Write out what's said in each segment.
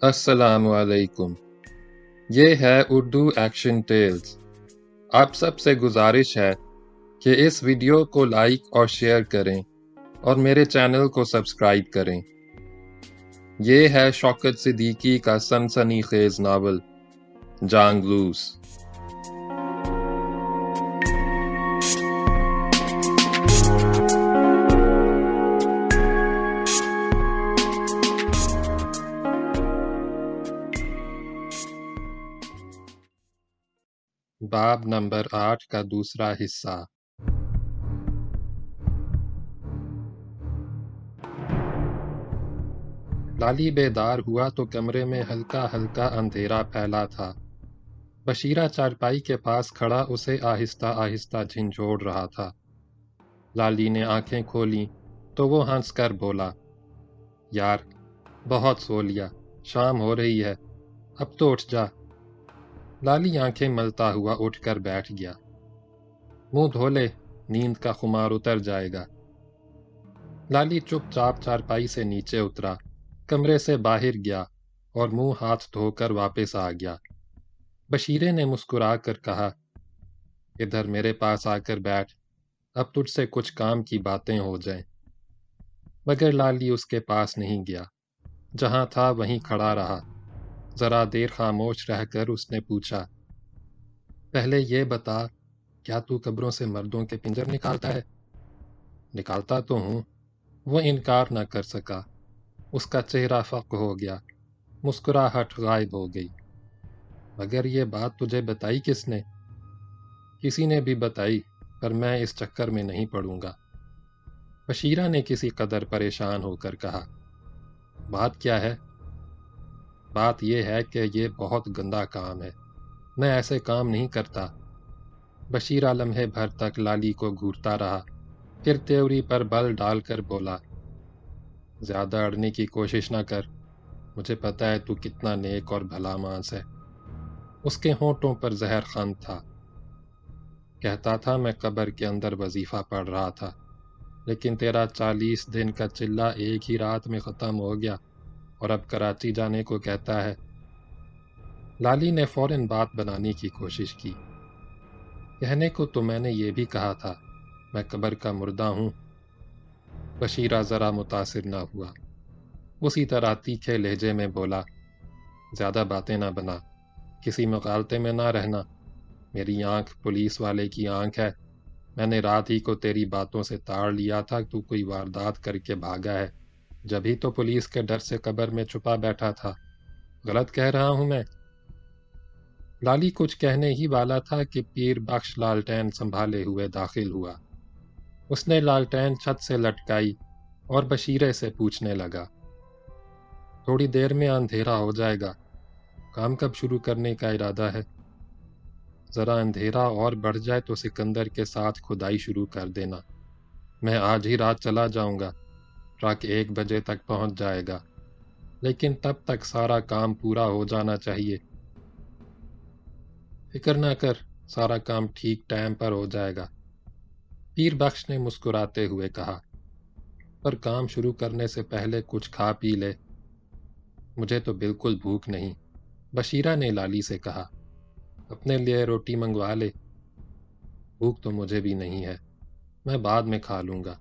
السلام علیکم۔ یہ ہے اردو ایکشن ٹیلز۔ آپ سب سے گزارش ہے کہ اس ویڈیو کو لائک اور شیئر کریں اور میرے چینل کو سبسکرائب کریں۔ یہ ہے شوکت صدیقی کا سنسنی خیز ناول جان گلوس۔ باب نمبر 8 کا دوسرا حصہ۔ لالی بیدار ہوا تو کمرے میں ہلکا ہلکا اندھیرا پھیلا تھا۔ بشیرہ چارپائی کے پاس کھڑا اسے آہستہ آہستہ جھنجھوڑ رہا تھا۔ لالی نے آنکھیں کھولیں تو وہ ہنس کر بولا، یار بہت سو لیا، شام ہو رہی ہے، اب تو اٹھ جا۔ لالی آنکھیں ملتا ہوا اٹھ کر بیٹھ گیا۔ منہ دھو لے، نیند کا خمار اتر جائے گا۔ لالی چپ چاپ چارپائی سے نیچے اترا، کمرے سے باہر گیا اور منہ ہاتھ دھو کر واپس آ گیا۔ بشیرے نے مسکرا کر کہا، ادھر میرے پاس آ کر بیٹھ، اب تجھ سے کچھ کام کی باتیں ہو جائیں۔ مگر لالی اس کے پاس نہیں گیا، جہاں تھا وہیں کھڑا رہا۔ ذرا دیر خاموش رہ کر اس نے پوچھا، پہلے یہ بتا، کیا تو قبروں سے مردوں کے پنجر نکالتا ہے؟ نکالتا تو ہوں۔ وہ انکار نہ کر سکا۔ اس کا چہرہ فق ہو گیا، مسکراہٹ غائب ہو گئی۔ مگر یہ بات تجھے بتائی کس نے؟ کسی نے بھی بتائی، پر میں اس چکر میں نہیں پڑوں گا۔ بشیرہ نے کسی قدر پریشان ہو کر کہا، بات کیا ہے؟ بات یہ ہے کہ یہ بہت گندا کام ہے، میں ایسے کام نہیں کرتا۔ بشیرہ لمحے بھر تک لالی کو گھورتا رہا، پھر تیوری پر بل ڈال کر بولا، زیادہ اڑنے کی کوشش نہ کر، مجھے پتہ ہے تو کتنا نیک اور بھلا مانس ہے۔ اس کے ہونٹوں پر زہر خند تھا۔ کہتا تھا میں قبر کے اندر وظیفہ پڑھ رہا تھا، لیکن تیرا 40 دن کا چلہ ایک ہی رات میں ختم ہو گیا اور اب کراچی جانے کو کہتا ہے۔ لالی نے فوراً بات بنانے کی کوشش کی، کہنے کو تو میں نے یہ بھی کہا تھا، میں قبر کا مردہ ہوں۔ بشیرہ ذرا متاثر نہ ہوا، اسی طرح تیکھے لہجے میں بولا، زیادہ باتیں نہ بنا، کسی مغالطے میں نہ رہنا۔ میری آنکھ پولیس والے کی آنکھ ہے، میں نے رات ہی کو تیری باتوں سے تاڑ لیا تھا تو کوئی واردات کر کے بھاگا ہے، جبھی تو پولیس کے ڈر سے قبر میں چھپا بیٹھا تھا۔ غلط کہہ رہا ہوں میں؟ لالی کچھ کہنے ہی والا تھا کہ پیر بخش لالٹین سنبھالے ہوئے داخل ہوا۔ اس نے لالٹین چھت سے لٹکائی اور بشیرے سے پوچھنے لگا، تھوڑی دیر میں اندھیرا ہو جائے گا، کام کب شروع کرنے کا ارادہ ہے؟ ذرا اندھیرا اور بڑھ جائے تو سکندر کے ساتھ کھدائی شروع کر دینا، میں آج ہی رات چلا جاؤں گا، ٹرک 1 بجے تک پہنچ جائے گا، لیکن تب تک سارا کام پورا ہو جانا چاہیے۔ فکر نہ کر، سارا کام ٹھیک ٹائم پر ہو جائے گا، پیر بخش نے مسکراتے ہوئے کہا، پر کام شروع کرنے سے پہلے کچھ کھا پی لے۔ مجھے تو بالکل بھوک نہیں، بشیرہ نے لالی سے کہا، اپنے لیے روٹی منگوا لے۔ بھوک تو مجھے بھی نہیں ہے، میں بعد میں کھا لوں گا۔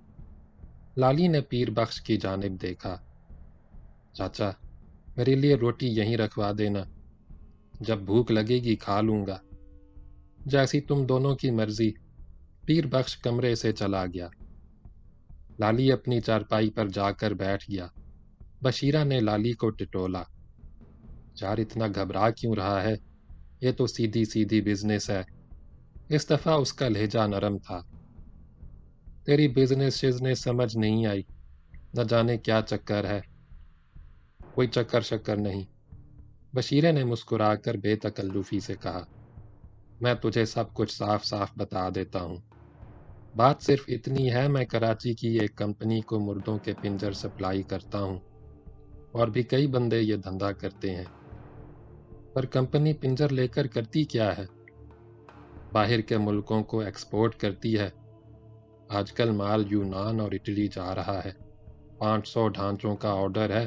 لالی نے پیر بخش کی جانب دیکھا، چاچا میرے لیے روٹی یہیں رکھوا دینا، جب بھوک لگے گی کھا لوں گا۔ جیسی تم دونوں کی مرضی۔ پیر بخش کمرے سے چلا گیا۔ لالی اپنی چارپائی پر جا کر بیٹھ گیا۔ بشیرہ نے لالی کو ٹٹولا، یار اتنا گھبرا کیوں رہا ہے، یہ تو سیدھی سیدھی بزنس ہے۔ اس دفعہ اس کا لہجہ نرم تھا، تیری بزنس شزنس سمجھ نہیں آئی، نہ جانے کیا چکر ہے۔ کوئی چکر شکر نہیں، بشیرے نے مسکرا کر بے تکلفی سے کہا، میں تجھے سب کچھ صاف صاف بتا دیتا ہوں۔ بات صرف اتنی ہے، میں کراچی کی ایک کمپنی کو مردوں کے پنجر سپلائی کرتا ہوں، اور بھی کئی بندے یہ دھندا کرتے ہیں۔ پر کمپنی پنجر لے کر کرتی کیا ہے؟ باہر کے ملکوں کو ایکسپورٹ کرتی ہے۔ آج کل مال یونان اور اٹلی جا رہا ہے، 500 ڈھانچوں کا آرڈر ہے۔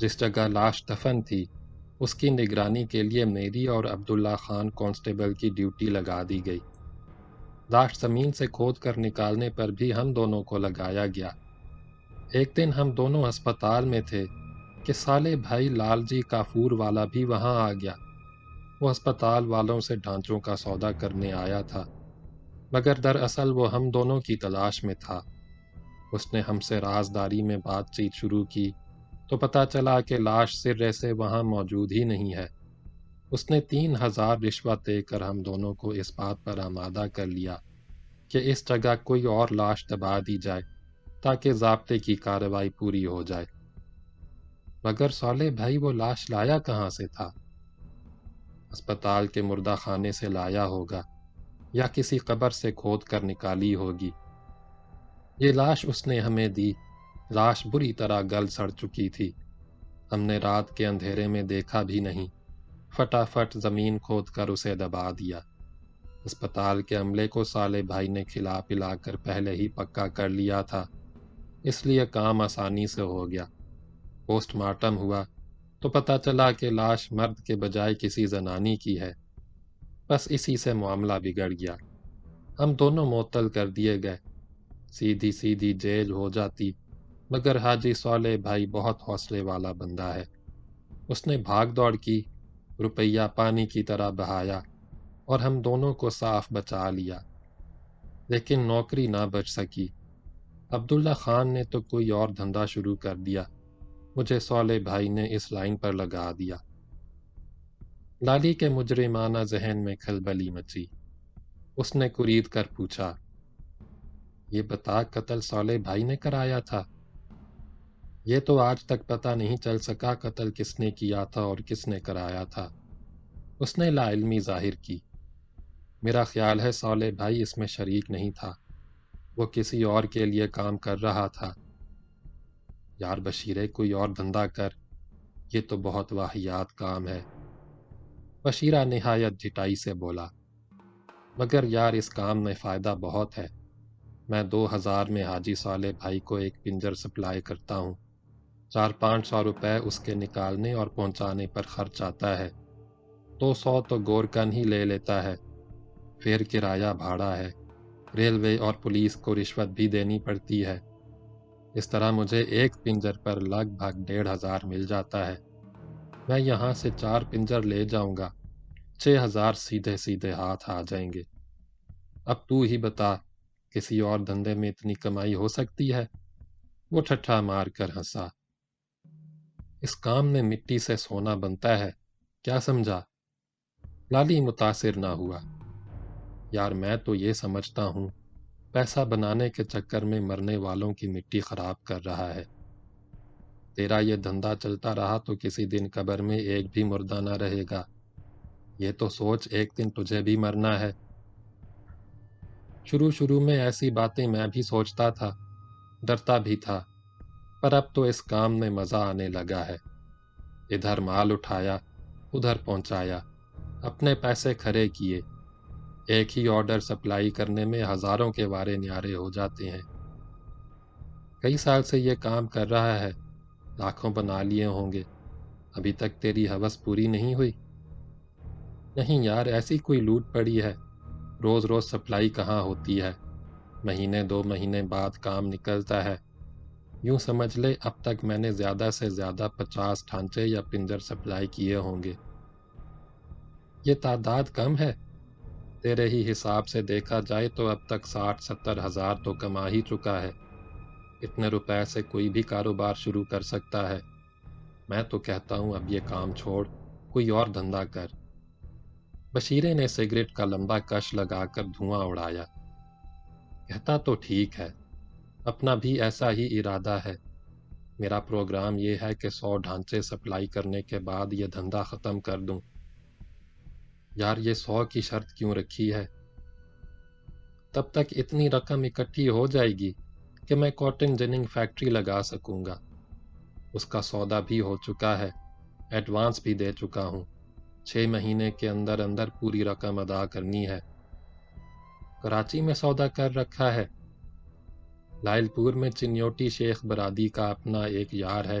جس جگہ لاش دفن تھی اس کی نگرانی کے لیے میری اور عبداللہ خان کانسٹیبل کی ڈیوٹی لگا دی گئی۔ لاش زمین سے کھود کر نکالنے پر بھی ہم دونوں کو لگایا گیا۔ ایک دن ہم دونوں ہسپتال میں تھے کہ سالے بھائی لال جی کافور والا بھی وہاں آ گیا۔ وہ ہسپتال والوں سے ڈھانچوں کا سودا کرنے آیا تھا، مگر دراصل وہ ہم دونوں کی تلاش میں تھا۔ اس نے ہم سے رازداری میں بات چیت شروع کی تو پتہ چلا کہ لاش سرے سے وہاں موجود ہی نہیں ہے۔ اس نے 3000 رشوت دے کر ہم دونوں کو اس بات پر آمادہ کر لیا کہ اس جگہ کوئی اور لاش دبا دی جائے تاکہ ضابطے کی کارروائی پوری ہو جائے۔ مگر صالح بھائی وہ لاش لایا کہاں سے تھا؟ ہسپتال کے مردہ خانے سے لایا ہوگا یا کسی قبر سے کھود کر نکالی ہوگی۔ یہ لاش اس نے ہمیں دی۔ لاش بری طرح گل سڑ چکی تھی۔ ہم نے رات کے اندھیرے میں دیکھا بھی نہیں، فٹافٹ زمین کھود کر اسے دبا دیا۔ ہسپتال کے عملے کو صالح بھائی نے کھلا پلا کر پہلے ہی پکا کر لیا تھا، اس لیے کام آسانی سے ہو گیا۔ پوسٹ مارٹم ہوا تو پتہ چلا کہ لاش مرد کے بجائے کسی زنانی کی ہے۔ بس اسی سے معاملہ بگڑ گیا۔ ہم دونوں معطل کر دیے گئے۔ سیدھی سیدھی جیل ہو جاتی، مگر حاجی صالح بھائی بہت حوصلے والا بندہ ہے۔ اس نے بھاگ دوڑ کی، روپیہ پانی کی طرح بہایا اور ہم دونوں کو صاف بچا لیا۔ لیکن نوکری نہ بچ سکی۔ عبداللہ خان نے تو کوئی اور دھندا شروع کر دیا، مجھے صالح بھائی نے اس لائن پر لگا دیا۔ لالی کے مجرمانہ ذہن میں کھلبلی مچی۔ اس نے کرید کر پوچھا، یہ بتا قتل صالح بھائی نے کرایا تھا؟ یہ تو آج تک پتہ نہیں چل سکا قتل کس نے کیا تھا اور کس نے کرایا تھا۔ اس نے لا علمی ظاہر کی۔ میرا خیال ہے صالح بھائی اس میں شریک نہیں تھا، وہ کسی اور کے لیے کام کر رہا تھا۔ یار بشیرے کوئی اور دھندا کر، یہ تو بہت واہیات کام ہے۔ بشیرہ نہایت جھٹائی سے بولا، مگر یار اس کام میں فائدہ بہت ہے۔ میں 2000 میں حاجی صالح بھائی کو ایک پنجر سپلائی کرتا ہوں۔ 400-500 روپے اس کے نکالنے اور پہنچانے پر خرچ آتا ہے۔ 200 تو گورکن ہی لے لیتا ہے، پھر کرایہ بھاڑا ہے، ریلوے اور پولیس کو رشوت بھی دینی پڑتی ہے۔ اس طرح مجھے ایک پنجر پر لگ بھگ 1500 مل جاتا ہے۔ میں یہاں سے 4 پنجر لے جاؤں گا، 6000 سیدھے سیدھے ہاتھ آ جائیں گے۔ اب تو ہی بتا، کسی اور دھندے میں اتنی کمائی ہو سکتی ہے؟ وہ ٹھٹھا مار کر ہنسا۔ اس کام میں مٹی سے سونا بنتا ہے، کیا سمجھا؟ لالی متاثر نہ ہوا۔ یار میں تو یہ سمجھتا ہوں پیسہ بنانے کے چکر میں مرنے والوں کی مٹی خراب کر رہا ہے۔ تیرا یہ دھندا چلتا رہا تو کسی دن قبر میں ایک بھی مردہ نہ رہے گا۔ یہ تو سوچ ایک دن تجھے بھی مرنا ہے۔ شروع میں ایسی باتیں میں بھی سوچتا تھا، ڈرتا بھی تھا، پر اب تو اس کام میں مزہ آنے لگا ہے۔ ادھر مال اٹھایا، ادھر پہنچایا، اپنے پیسے کھڑے کیے۔ ایک ہی آرڈر سپلائی کرنے میں ہزاروں کے وارے نیارے ہو جاتے ہیں۔ کئی سال سے یہ کام کر رہا ہے، لاکھوں بنا لیے ہوں گے۔ ابھی تک تیری ہوس پوری نہیں ہوئی؟ نہیں یار، ایسی کوئی لوٹ پڑی ہے، روز روز سپلائی کہاں ہوتی ہے، مہینے 2 مہینے بعد کام نکلتا ہے۔ یوں سمجھ لے اب تک میں نے زیادہ سے زیادہ 50 ڈھانچے یا پنجر سپلائی کیے ہوں گے۔ یہ تعداد کم ہے؟ تیرے ہی حساب سے دیکھا جائے تو اب تک 60-70 ہزار تو کما ہی چکا ہے۔ اتنے روپے سے کوئی بھی کاروبار شروع کر سکتا ہے۔ میں تو کہتا ہوں اب یہ کام چھوڑ، کوئی اور دھندا کر۔ بشیرے نے سگریٹ کا لمبا کش لگا کر دھواں اڑایا۔ کہتا تو ٹھیک ہے، اپنا بھی ایسا ہی ارادہ ہے۔ میرا پروگرام یہ ہے کہ 100 ڈھانچے سپلائی کرنے کے بعد یہ دھندا ختم کر دوں۔ یار یہ 100 کی شرط کیوں رکھی ہے؟ تب تک اتنی رقم اکٹھی ہو جائے گی کہ میں کاٹن جننگ فیکٹری لگا سکوں گا۔ اس کا سودا بھی ہو چکا ہے، ایڈوانس بھی دے چکا ہوں۔ 6 مہینے کے اندر اندر پوری رقم ادا کرنی ہے۔ کراچی میں سودا کر رکھا ہے؟ لائل پور میں چنیوٹی شیخ برادی کا اپنا ایک یار ہے،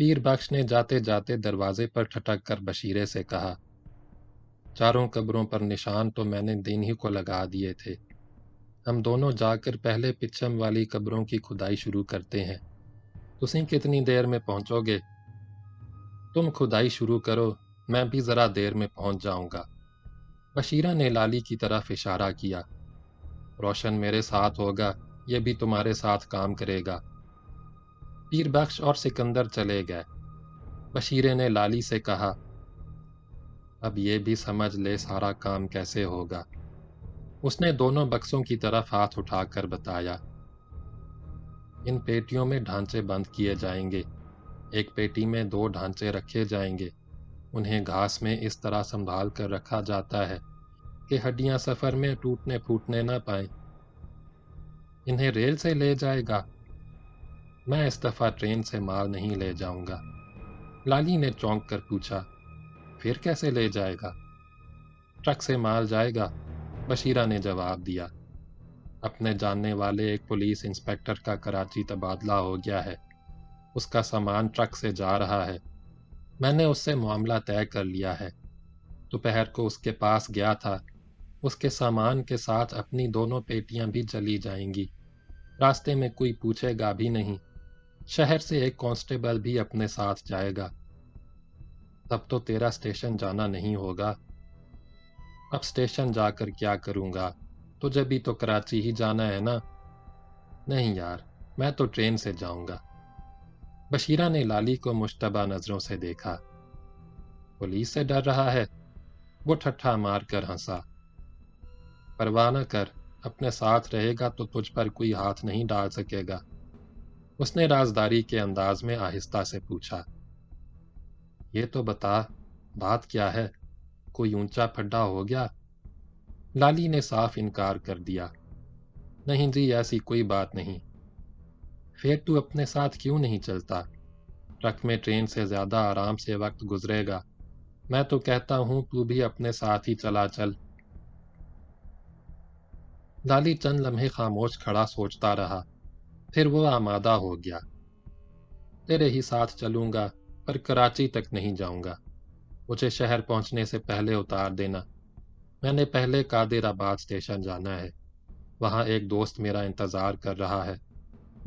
پیر بخش نے جاتے جاتے دروازے پر ٹھٹک کر بشیرے سے کہا، چاروں قبروں پر نشان تو میں نے دن ہی کو لگا دیے تھے، ہم دونوں جا کر پہلے پچھم والی قبروں کی کھدائی شروع کرتے ہیں، تسی کتنی دیر میں پہنچو گے؟ تم کھدائی شروع کرو، میں بھی ذرا دیر میں پہنچ جاؤں گا۔ بشیرہ نے لالی کی طرف اشارہ کیا، روشن میرے ساتھ ہوگا، یہ بھی تمہارے ساتھ کام کرے گا۔ پیر بخش اور سکندر چلے گئے۔ بشیرے نے لالی سے کہا، اب یہ بھی سمجھ لے سارا کام کیسے ہوگا۔ اس نے دونوں بکسوں کی طرف ہاتھ اٹھا کر بتایا، ان پیٹیوں میں ڈھانچے بند کیے جائیں گے، ایک پیٹی میں 2 ڈھانچے رکھے جائیں گے، انہیں گھاس میں اس طرح سنبھال کر رکھا جاتا ہے کہ ہڈیاں سفر میں ٹوٹنے پھوٹنے نہ پائیں۔ انہیں ریل سے لے جائے گا؟ میں اس دفعہ ٹرین سے مال نہیں لے جاؤں گا۔ لالی نے چونک کر پوچھا، پھر کیسے لے جائے گا؟ ٹرک سے مال جائے گا، بشیرہ نے جواب دیا۔ اپنے جاننے والے ایک پولیس انسپکٹر کا کراچی تبادلہ ہو گیا ہے، اس کا سامان ٹرک سے جا رہا ہے، میں نے اس سے معاملہ طے کر لیا ہے۔ دوپہر کو اس کے پاس گیا تھا، اس کے سامان کے ساتھ اپنی 2 پیٹیاں بھی چلی جائیں گی، راستے میں کوئی پوچھے گا بھی نہیں، شہر سے ایک کانسٹیبل بھی اپنے ساتھ جائے گا۔ تب تو تیرا اسٹیشن جانا نہیں ہوگا۔ اب اسٹیشن جا کر کیا کروں گا؟ تجھے بھی تو کراچی ہی جانا ہے نا؟ نہیں یار، میں تو ٹرین سے جاؤں گا۔ بشیرہ نے لالی کو مشتبہ نظروں سے دیکھا۔ پولیس سے ڈر رہا ہے؟ وہ ٹھٹھا مار کر ہنسا۔ پرواہ نہ کر، اپنے ساتھ رہے گا تو تجھ پر کوئی ہاتھ نہیں ڈال سکے گا۔ اس نے رازداری کے انداز میں آہستہ سے پوچھا، یہ تو بتا، بات کیا ہے؟ کوئی اونچا پھڈا ہو گیا؟ لالی نے صاف انکار کر دیا، نہیں جی، ایسی کوئی بات نہیں۔ پھر تو اپنے ساتھ کیوں نہیں چلتا؟ ٹرک میں ٹرین سے زیادہ آرام سے وقت گزرے گا، میں تو کہتا ہوں تو بھی اپنے ساتھ ہی چلا چل۔ لالی چند لمحے خاموش کھڑا سوچتا رہا، پھر وہ آمادہ ہو گیا، تیرے ہی ساتھ چلوں گا، پر کراچی تک نہیں جاؤں گا، مجھے شہر پہنچنے سے پہلے اتار دینا، میں نے پہلے قادر آباد اسٹیشن جانا ہے، وہاں ایک دوست میرا انتظار کر رہا ہے،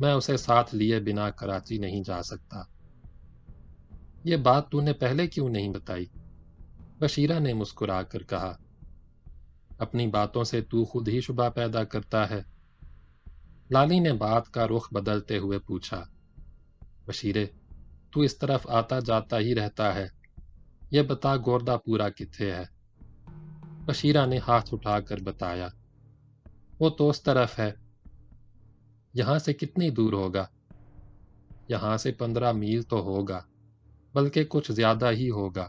میں اسے ساتھ لیے بنا کراچی نہیں جا سکتا۔ یہ بات تو نے پہلے کیوں نہیں بتائی؟ بشیرہ نے مسکرا کر کہا، اپنی باتوں سے تو خود ہی شبہ پیدا کرتا ہے۔ لالی نے بات کا رخ بدلتے ہوئے پوچھا، بشیرے، تو اس طرف آتا جاتا ہی رہتا ہے، یہ بتا گوردہ پورا کتھے ہے؟ بشیرہ نے ہاتھ اٹھا کر بتایا، وہ تو اس طرف ہے۔ یہاں سے کتنی دور ہوگا؟ یہاں سے 15 میل تو ہوگا، بلکہ کچھ زیادہ ہی ہوگا۔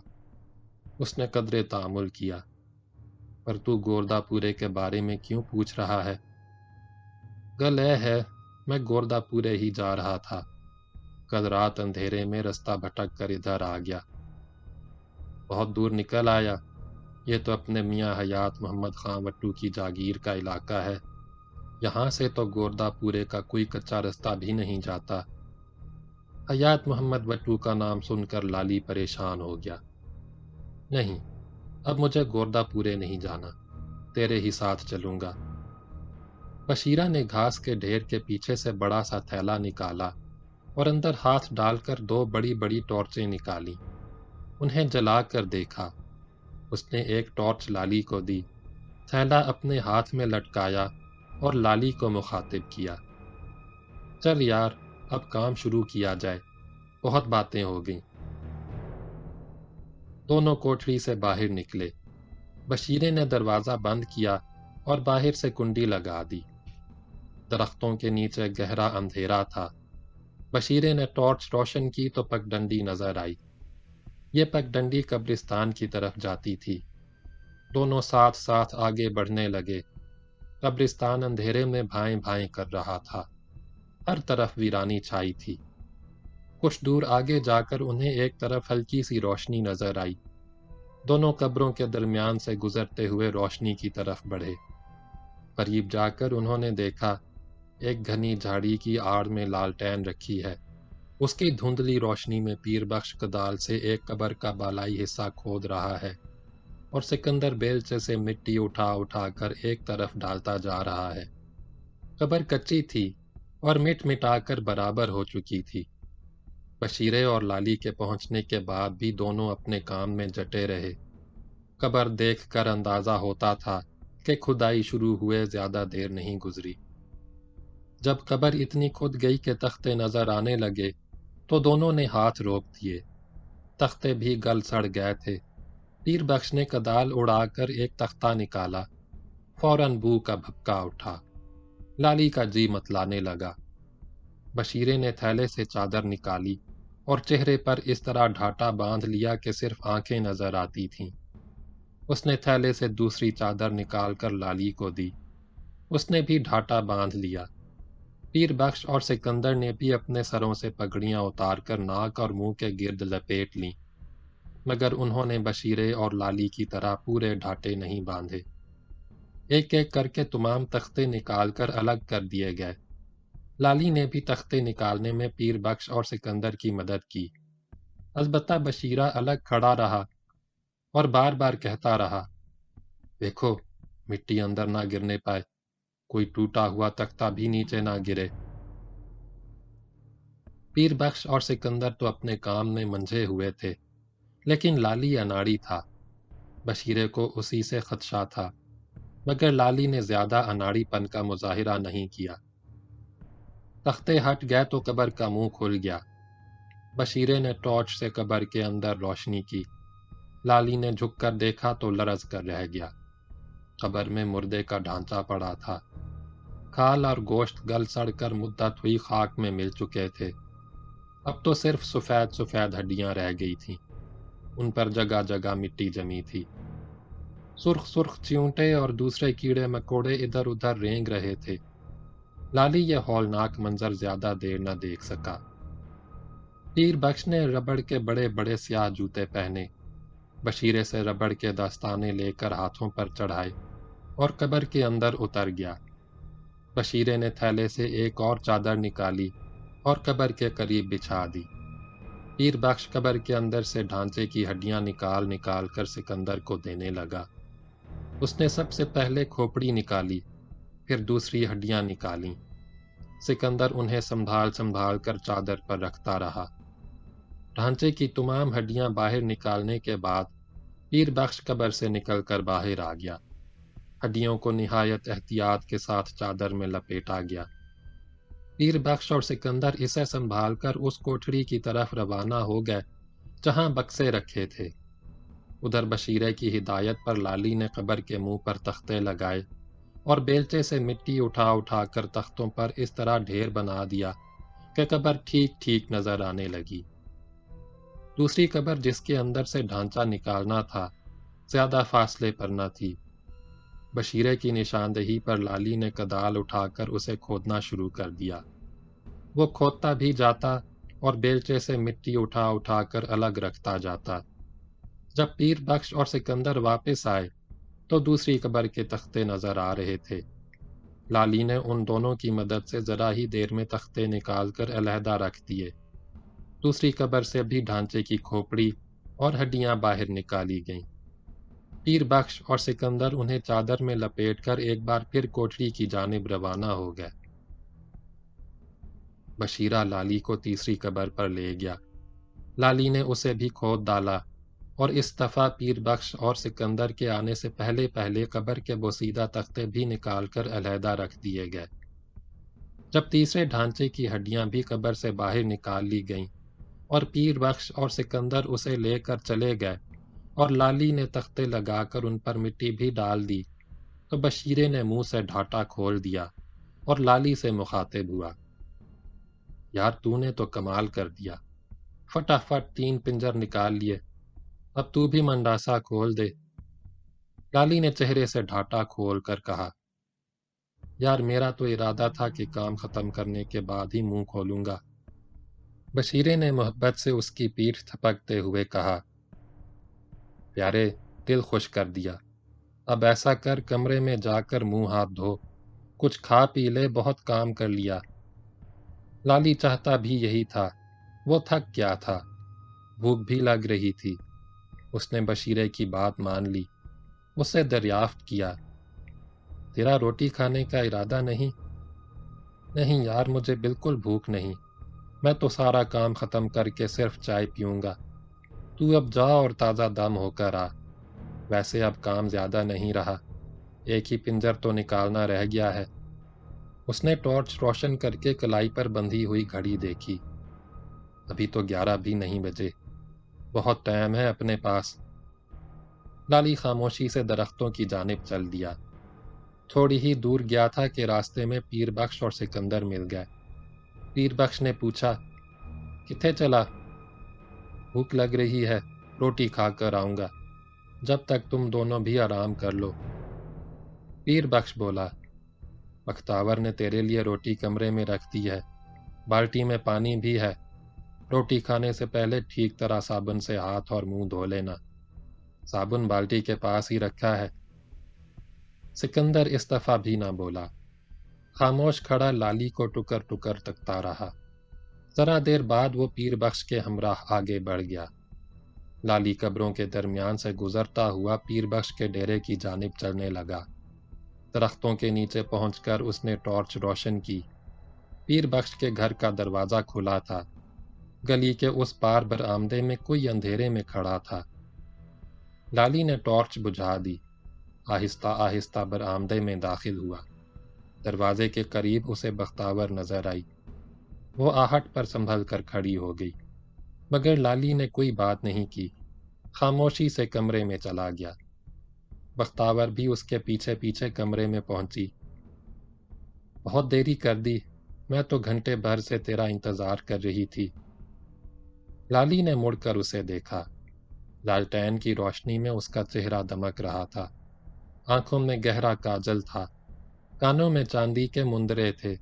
اس نے قدرے تأمل کیا، پر تو گوردہ پورے کے بارے میں کیوں پوچھ رہا ہے؟ گل اے ہے، میں گوردہ پورے ہی جا رہا تھا، کل رات اندھیرے میں رستہ بھٹک کر ادھر آ گیا۔ بہت دور نکل آیا، یہ تو اپنے میاں حیات محمد خان وٹو کی جاگیر کا علاقہ ہے، یہاں سے تو گوردہ پورے کا کوئی کچا رستہ بھی نہیں جاتا۔ حیات محمد وٹو کا نام سن کر لالی پریشان ہو گیا۔ نہیں، اب مجھے گوردہ پورے نہیں جانا، تیرے ہی ساتھ چلوں گا۔ بشیرہ نے گھاس کے ڈھیر کے پیچھے سے بڑا سا تھیلا نکالا اور اندر ہاتھ ڈال کر 2 بڑی بڑی ٹارچیں نکالی، انہیں جلا کر دیکھا۔ اس نے ایک ٹارچ لالی کو دی، تھیلا اپنے ہاتھ میں لٹکایا اور لالی کو مخاطب کیا، چل یار، اب کام شروع کیا جائے، بہت باتیں ہو گئیں۔ دونوں کوٹھری سے باہر نکلے، بشیرے نے دروازہ بند کیا اور باہر سے کنڈی لگا دی۔ درختوں کے نیچے گہرا اندھیرا تھا۔ بشیرے نے ٹارچ روشن کی تو پگڈنڈی نظر آئی، یہ پگڈنڈی قبرستان کی طرف جاتی تھی۔ دونوں ساتھ ساتھ آگے بڑھنے لگے، قبرستان اندھیرے میں بھائیں بھائیں کر رہا تھا، ہر طرف ویرانی چھائی تھی۔ کچھ دور آگے جا کر انہیں ایک طرف ہلکی سی روشنی نظر آئی، دونوں قبروں کے درمیان سے گزرتے ہوئے روشنی کی طرف بڑھے۔ قریب جا کر انہوں نے دیکھا ایک گھنی جھاڑی کی آڑ میں لالٹین رکھی ہے، اس کی دھندلی روشنی میں پیر بخش کدال سے ایک قبر کا بالائی حصہ کھود رہا ہے اور سکندر بیلچے سے مٹی اٹھا اٹھا کر ایک طرف ڈالتا جا رہا ہے۔ قبر کچی تھی اور مٹ مٹا کر برابر ہو چکی تھی۔ بشیرے اور لالی کے پہنچنے کے بعد بھی دونوں اپنے کام میں جٹے رہے۔ قبر دیکھ کر اندازہ ہوتا تھا کہ کھدائی شروع ہوئے زیادہ دیر نہیں گزری۔ جب قبر اتنی کھد گئی کہ تختے نظر آنے لگے تو دونوں نے ہاتھ روک دیے۔ تختے بھی گل سڑ گئے تھے۔ پیر بخش نے کدال اڑا کر ایک تختہ نکالا۔ فوراً بو کا بھپکا اٹھا۔ لالی کا جی متلانے لگا۔ بشیرے نے تھیلے سے چادر نکالی اور چہرے پر اس طرح ڈھاٹا باندھ لیا کہ صرف آنکھیں نظر آتی تھیں۔ اس نے تھیلے سے دوسری چادر نکال کر لالی کو دی۔ اس نے بھی ڈھاٹا باندھ لیا۔ پیر بخش اور سکندر نے بھی اپنے سروں سے پگڑیاں اتار کر ناک اور منہ کے گرد لپیٹ لیں، مگر انہوں نے بشیرے اور لالی کی طرح پورے ڈھاٹے نہیں باندھے۔ ایک ایک کر کے تمام تختے نکال کر الگ کر دیے گئے۔ لالی نے بھی تختے نکالنے میں پیر بخش اور سکندر کی مدد کی۔ البتہ بشیرہ الگ کھڑا رہا اور بار بار کہتا رہا، دیکھو مٹی اندر نہ گرنے پائے، کوئی ٹوٹا ہوا تختہ بھی نیچے نہ گرے۔ پیر بخش اور سکندر تو اپنے کام میں منجھے ہوئے تھے، لیکن لالی اناڑی تھا۔ بشیرے کو اسی سے خدشہ تھا، مگر لالی نے زیادہ اناڑی پن کا مظاہرہ نہیں کیا۔ تختے ہٹ گئے تو قبر کا منہ کھل گیا۔ بشیرے نے ٹارچ سے قبر کے اندر روشنی کی۔ لالی نے جھک کر دیکھا تو لرز کر رہ گیا۔ قبر میں مردے کا ڈھانچہ پڑا تھا۔ کھال اور گوشت گل سڑ کر مدت ہوئی خاک میں مل چکے تھے۔ اب تو صرف سفید سفید ہڈیاں رہ گئی تھیں۔ ان پر جگہ جگہ مٹی جمی تھی۔ سرخ سرخ چیونٹے اور دوسرے کیڑے مکوڑے ادھر ادھر رینگ رہے تھے۔ لالی یہ ہولناک منظر زیادہ دیر نہ دیکھ سکا۔ پیر بخش نے ربڑ کے بڑے بڑے سیاہ جوتے پہنے، بشیرے سے ربڑ کے دستانے لے کر ہاتھوں پر چڑھائے اور قبر کے اندر اتر گیا۔ بشیرے نے تھیلے سے ایک اور چادر نکالی اور قبر کے قریب بچھا دی۔ پیر بخش قبر کے اندر سے ڈھانچے کی ہڈیاں نکال نکال کر سکندر کو دینے لگا۔ اس نے سب سے پہلے کھوپڑی نکالی، پھر دوسری ہڈیاں نکالیں۔ سکندر انہیں سنبھال سنبھال کر چادر پر رکھتا رہا۔ ڈھانچے کی تمام ہڈیاں باہر نکالنے کے بعد پیر بخش قبر سے نکل کر باہر آ گیا۔ ہڈیوں کو نہایت احتیاط کے ساتھ چادر میں لپیٹا گیا۔ پیر بخش اور سکندر اسے سنبھال کر اس کوٹھڑی کی طرف روانہ ہو گئے جہاں بکسے رکھے تھے۔ ادھر بشیرے کی ہدایت پر لالی نے قبر کے منہ پر تختے لگائے اور بیلچے سے مٹی اٹھا اٹھا کر تختوں پر اس طرح ڈھیر بنا دیا کہ قبر ٹھیک ٹھیک نظر آنے لگی۔ دوسری قبر جس کے اندر سے ڈھانچہ نکالنا تھا زیادہ فاصلے پر نہ تھی۔ بشیرے کی نشاندہی پر لالی نے کدال اٹھا کر اسے کھودنا شروع کر دیا۔ وہ کھودتا بھی جاتا اور بیلچے سے مٹی اٹھا اٹھا کر الگ رکھتا جاتا۔ جب پیر بخش اور سکندر واپس آئے تو دوسری قبر کے تختے نظر آ رہے تھے۔ لالی نے ان دونوں کی مدد سے ذرا ہی دیر میں تختے نکال کر علیحدہ رکھ دیے۔ دوسری قبر سے بھی ڈھانچے کی کھوپڑی اور ہڈیاں باہر نکالی گئیں۔ پیر بخش اور سکندر انہیں چادر میں لپیٹ کر ایک بار پھر کوٹھڑی کی جانب روانہ ہو گئے۔ بشیرہ لالی کو تیسری قبر پر لے گیا۔ لالی نے اسے بھی کھود ڈالا اور اس دفعہ پیر بخش اور سکندر کے آنے سے پہلے پہلے قبر کے بوسیدہ تختے بھی نکال کر علیحدہ رکھ دیے گئے۔ جب تیسرے ڈھانچے کی ہڈیاں بھی قبر سے باہر نکال لی گئیں اور پیر بخش اور سکندر اسے لے کر چلے گئے اور لالی نے تختے لگا کر ان پر مٹی بھی ڈال دی، تو بشیرے نے منہ سے ڈھاٹا کھول دیا اور لالی سے مخاطب ہوا، یار تو نے تو کمال کر دیا، فٹافٹ 3 پنجر نکال لیے، اب تو بھی منڈاسا کھول دے۔ لالی نے چہرے سے ڈھاٹا کھول کر کہا، یار میرا تو ارادہ تھا کہ کام ختم کرنے کے بعد ہی منہ کھولوں گا۔ بشیرے نے محبت سے اس کی پیٹھ تھپکتے ہوئے کہا، پیارے دل خوش کر دیا، اب ایسا کر کمرے میں جا کر منہ ہاتھ دھو، کچھ کھا پی لے، بہت کام کر لیا۔ لالی چاہتا بھی یہی تھا، وہ تھک گیا تھا، بھوک بھی لگ رہی تھی۔ اس نے بشیرے کی بات مان لی، اسے دریافت کیا، تیرا روٹی کھانے کا ارادہ نہیں؟ نہیں یار، مجھے بالکل بھوک نہیں، میں تو سارا کام ختم کر کے صرف چائے پیوں گا۔ تو اب جا اور تازہ دم ہو کر آ، ویسے اب کام زیادہ نہیں رہا، ایک ہی پنجر تو نکالنا رہ گیا ہے۔ اس نے ٹارچ روشن کر کے کلائی پر بندھی ہوئی گھڑی دیکھی، ابھی تو 11 بھی نہیں بجے، بہت ٹائم ہے اپنے پاس۔ لالی خاموشی سے درختوں کی جانب چل دیا۔ تھوڑی ہی دور گیا تھا کہ راستے میں پیر بخش اور سکندر مل گئے۔ پیر بخش نے پوچھا، کتھے چلا؟ بھوک لگ رہی ہے، روٹی کھا کر آؤں گا، جب تک تم دونوں بھی آرام کر لو۔ پیر بخش بولا، بختاور نے تیرے لیے روٹی کمرے میں رکھ دی ہے، بالٹی میں پانی بھی ہے، روٹی کھانے سے پہلے ٹھیک طرح صابن سے ہاتھ اور منہ دھو لینا، صابن بالٹی کے پاس ہی رکھا ہے۔ سکندر اس دفعہ بھی نہ بولا، خاموش کھڑا لالی کو ٹکر ٹکر تکتا رہا۔ ذرا دیر بعد وہ پیر بخش کے ہمراہ آگے بڑھ گیا۔ لالی قبروں کے درمیان سے گزرتا ہوا پیر بخش کے ڈیرے کی جانب چلنے لگا۔ درختوں کے نیچے پہنچ کر اس نے ٹارچ روشن کی۔ پیر بخش کے گھر کا دروازہ کھلا تھا۔ گلی کے اس پار برآمدے میں کوئی اندھیرے میں کھڑا تھا۔ لالی نے ٹارچ بجھا دی، آہستہ آہستہ برآمدے میں داخل ہوا۔ دروازے کے قریب اسے بختاور نظر آئی۔ وہ آہٹ پر سنبھل کر کھڑی ہو گئی، مگر لالی نے کوئی بات نہیں کی، خاموشی سے کمرے میں چلا گیا۔ بختاور بھی اس کے پیچھے پیچھے کمرے میں پہنچی۔ بہت دیری کر دی، میں تو گھنٹے بھر سے تیرا انتظار کر رہی تھی۔ لالی نے مڑ کر اسے دیکھا۔ لالٹین کی روشنی میں اس کا چہرہ دمک رہا تھا، آنکھوں میں گہرا کاجل تھا، کانوں میں چاندی کے مندرے تھے،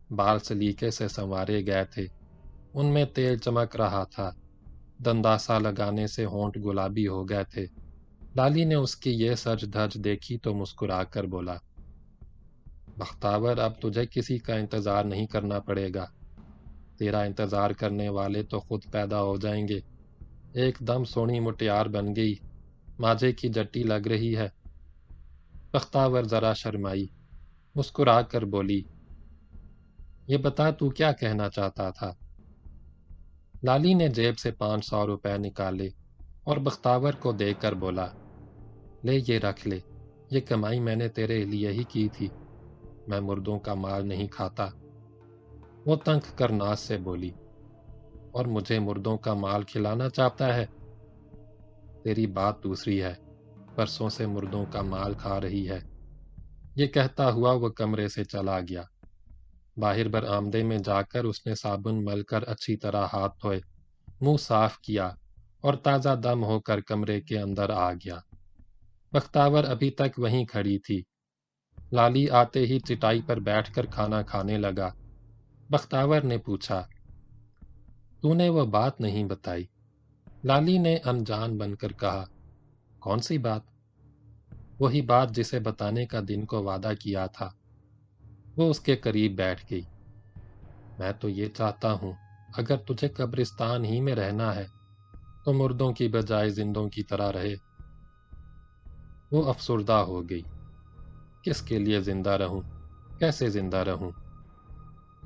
بال سلیقے سے سنوارے گئے تھے، ان میں تیل چمک رہا تھا، دنداسا لگانے سے ہونٹ گلابی ہو گئے تھے۔ لالی نے اس کی یہ سج دھج دیکھی تو مسکرا کر بولا، بختاور، اب تجھے کسی کا انتظار نہیں کرنا پڑے گا، تیرا انتظار کرنے والے تو خود پیدا ہو جائیں گے۔ ایک دم سونی مٹیار بن گئی، ماجے کی جٹی لگ رہی ہے۔ بختاور ذرا شرمائی، مسکرا کر بولی، یہ بتا تو کیا کہنا چاہتا تھا؟ لالی نے جیب سے 500 روپے نکالے اور بختاور کو دے کر بولا، لے یہ رکھ لے، یہ کمائی میں نے تیرے لیے ہی کی تھی، میں مردوں کا مال نہیں کھاتا۔ وہ تنک کر ناز سے بولی، اور مجھے مردوں کا مال کھلانا چاہتا ہے؟ تیری بات دوسری ہے، برسوں سے مردوں کا مال کھا رہی ہے۔ یہ کہتا ہوا وہ کمرے سے چلا گیا۔ باہر برآمدے میں جا کر اس نے صابن مل کر اچھی طرح ہاتھ دھوئے، منہ صاف کیا اور تازہ دم ہو کر کمرے کے اندر آ گیا۔ بختاور ابھی تک وہیں کھڑی تھی۔ لالی آتے ہی چٹائی پر بیٹھ کر کھانا کھانے لگا۔ بختاور نے پوچھا، تو نے وہ بات نہیں بتائی؟ لالی نے انجان بن کر کہا، کون سی بات؟ وہی بات جسے بتانے کا دن کو وعدہ کیا تھا۔ وہ اس کے قریب بیٹھ گئی۔ میں تو یہ چاہتا ہوں، اگر تجھے قبرستان ہی میں رہنا ہے تو مردوں کی بجائے زندوں کی طرح رہے۔ وہ افسردہ ہو گئی، کس کے لیے زندہ رہوں، کیسے زندہ رہوں؟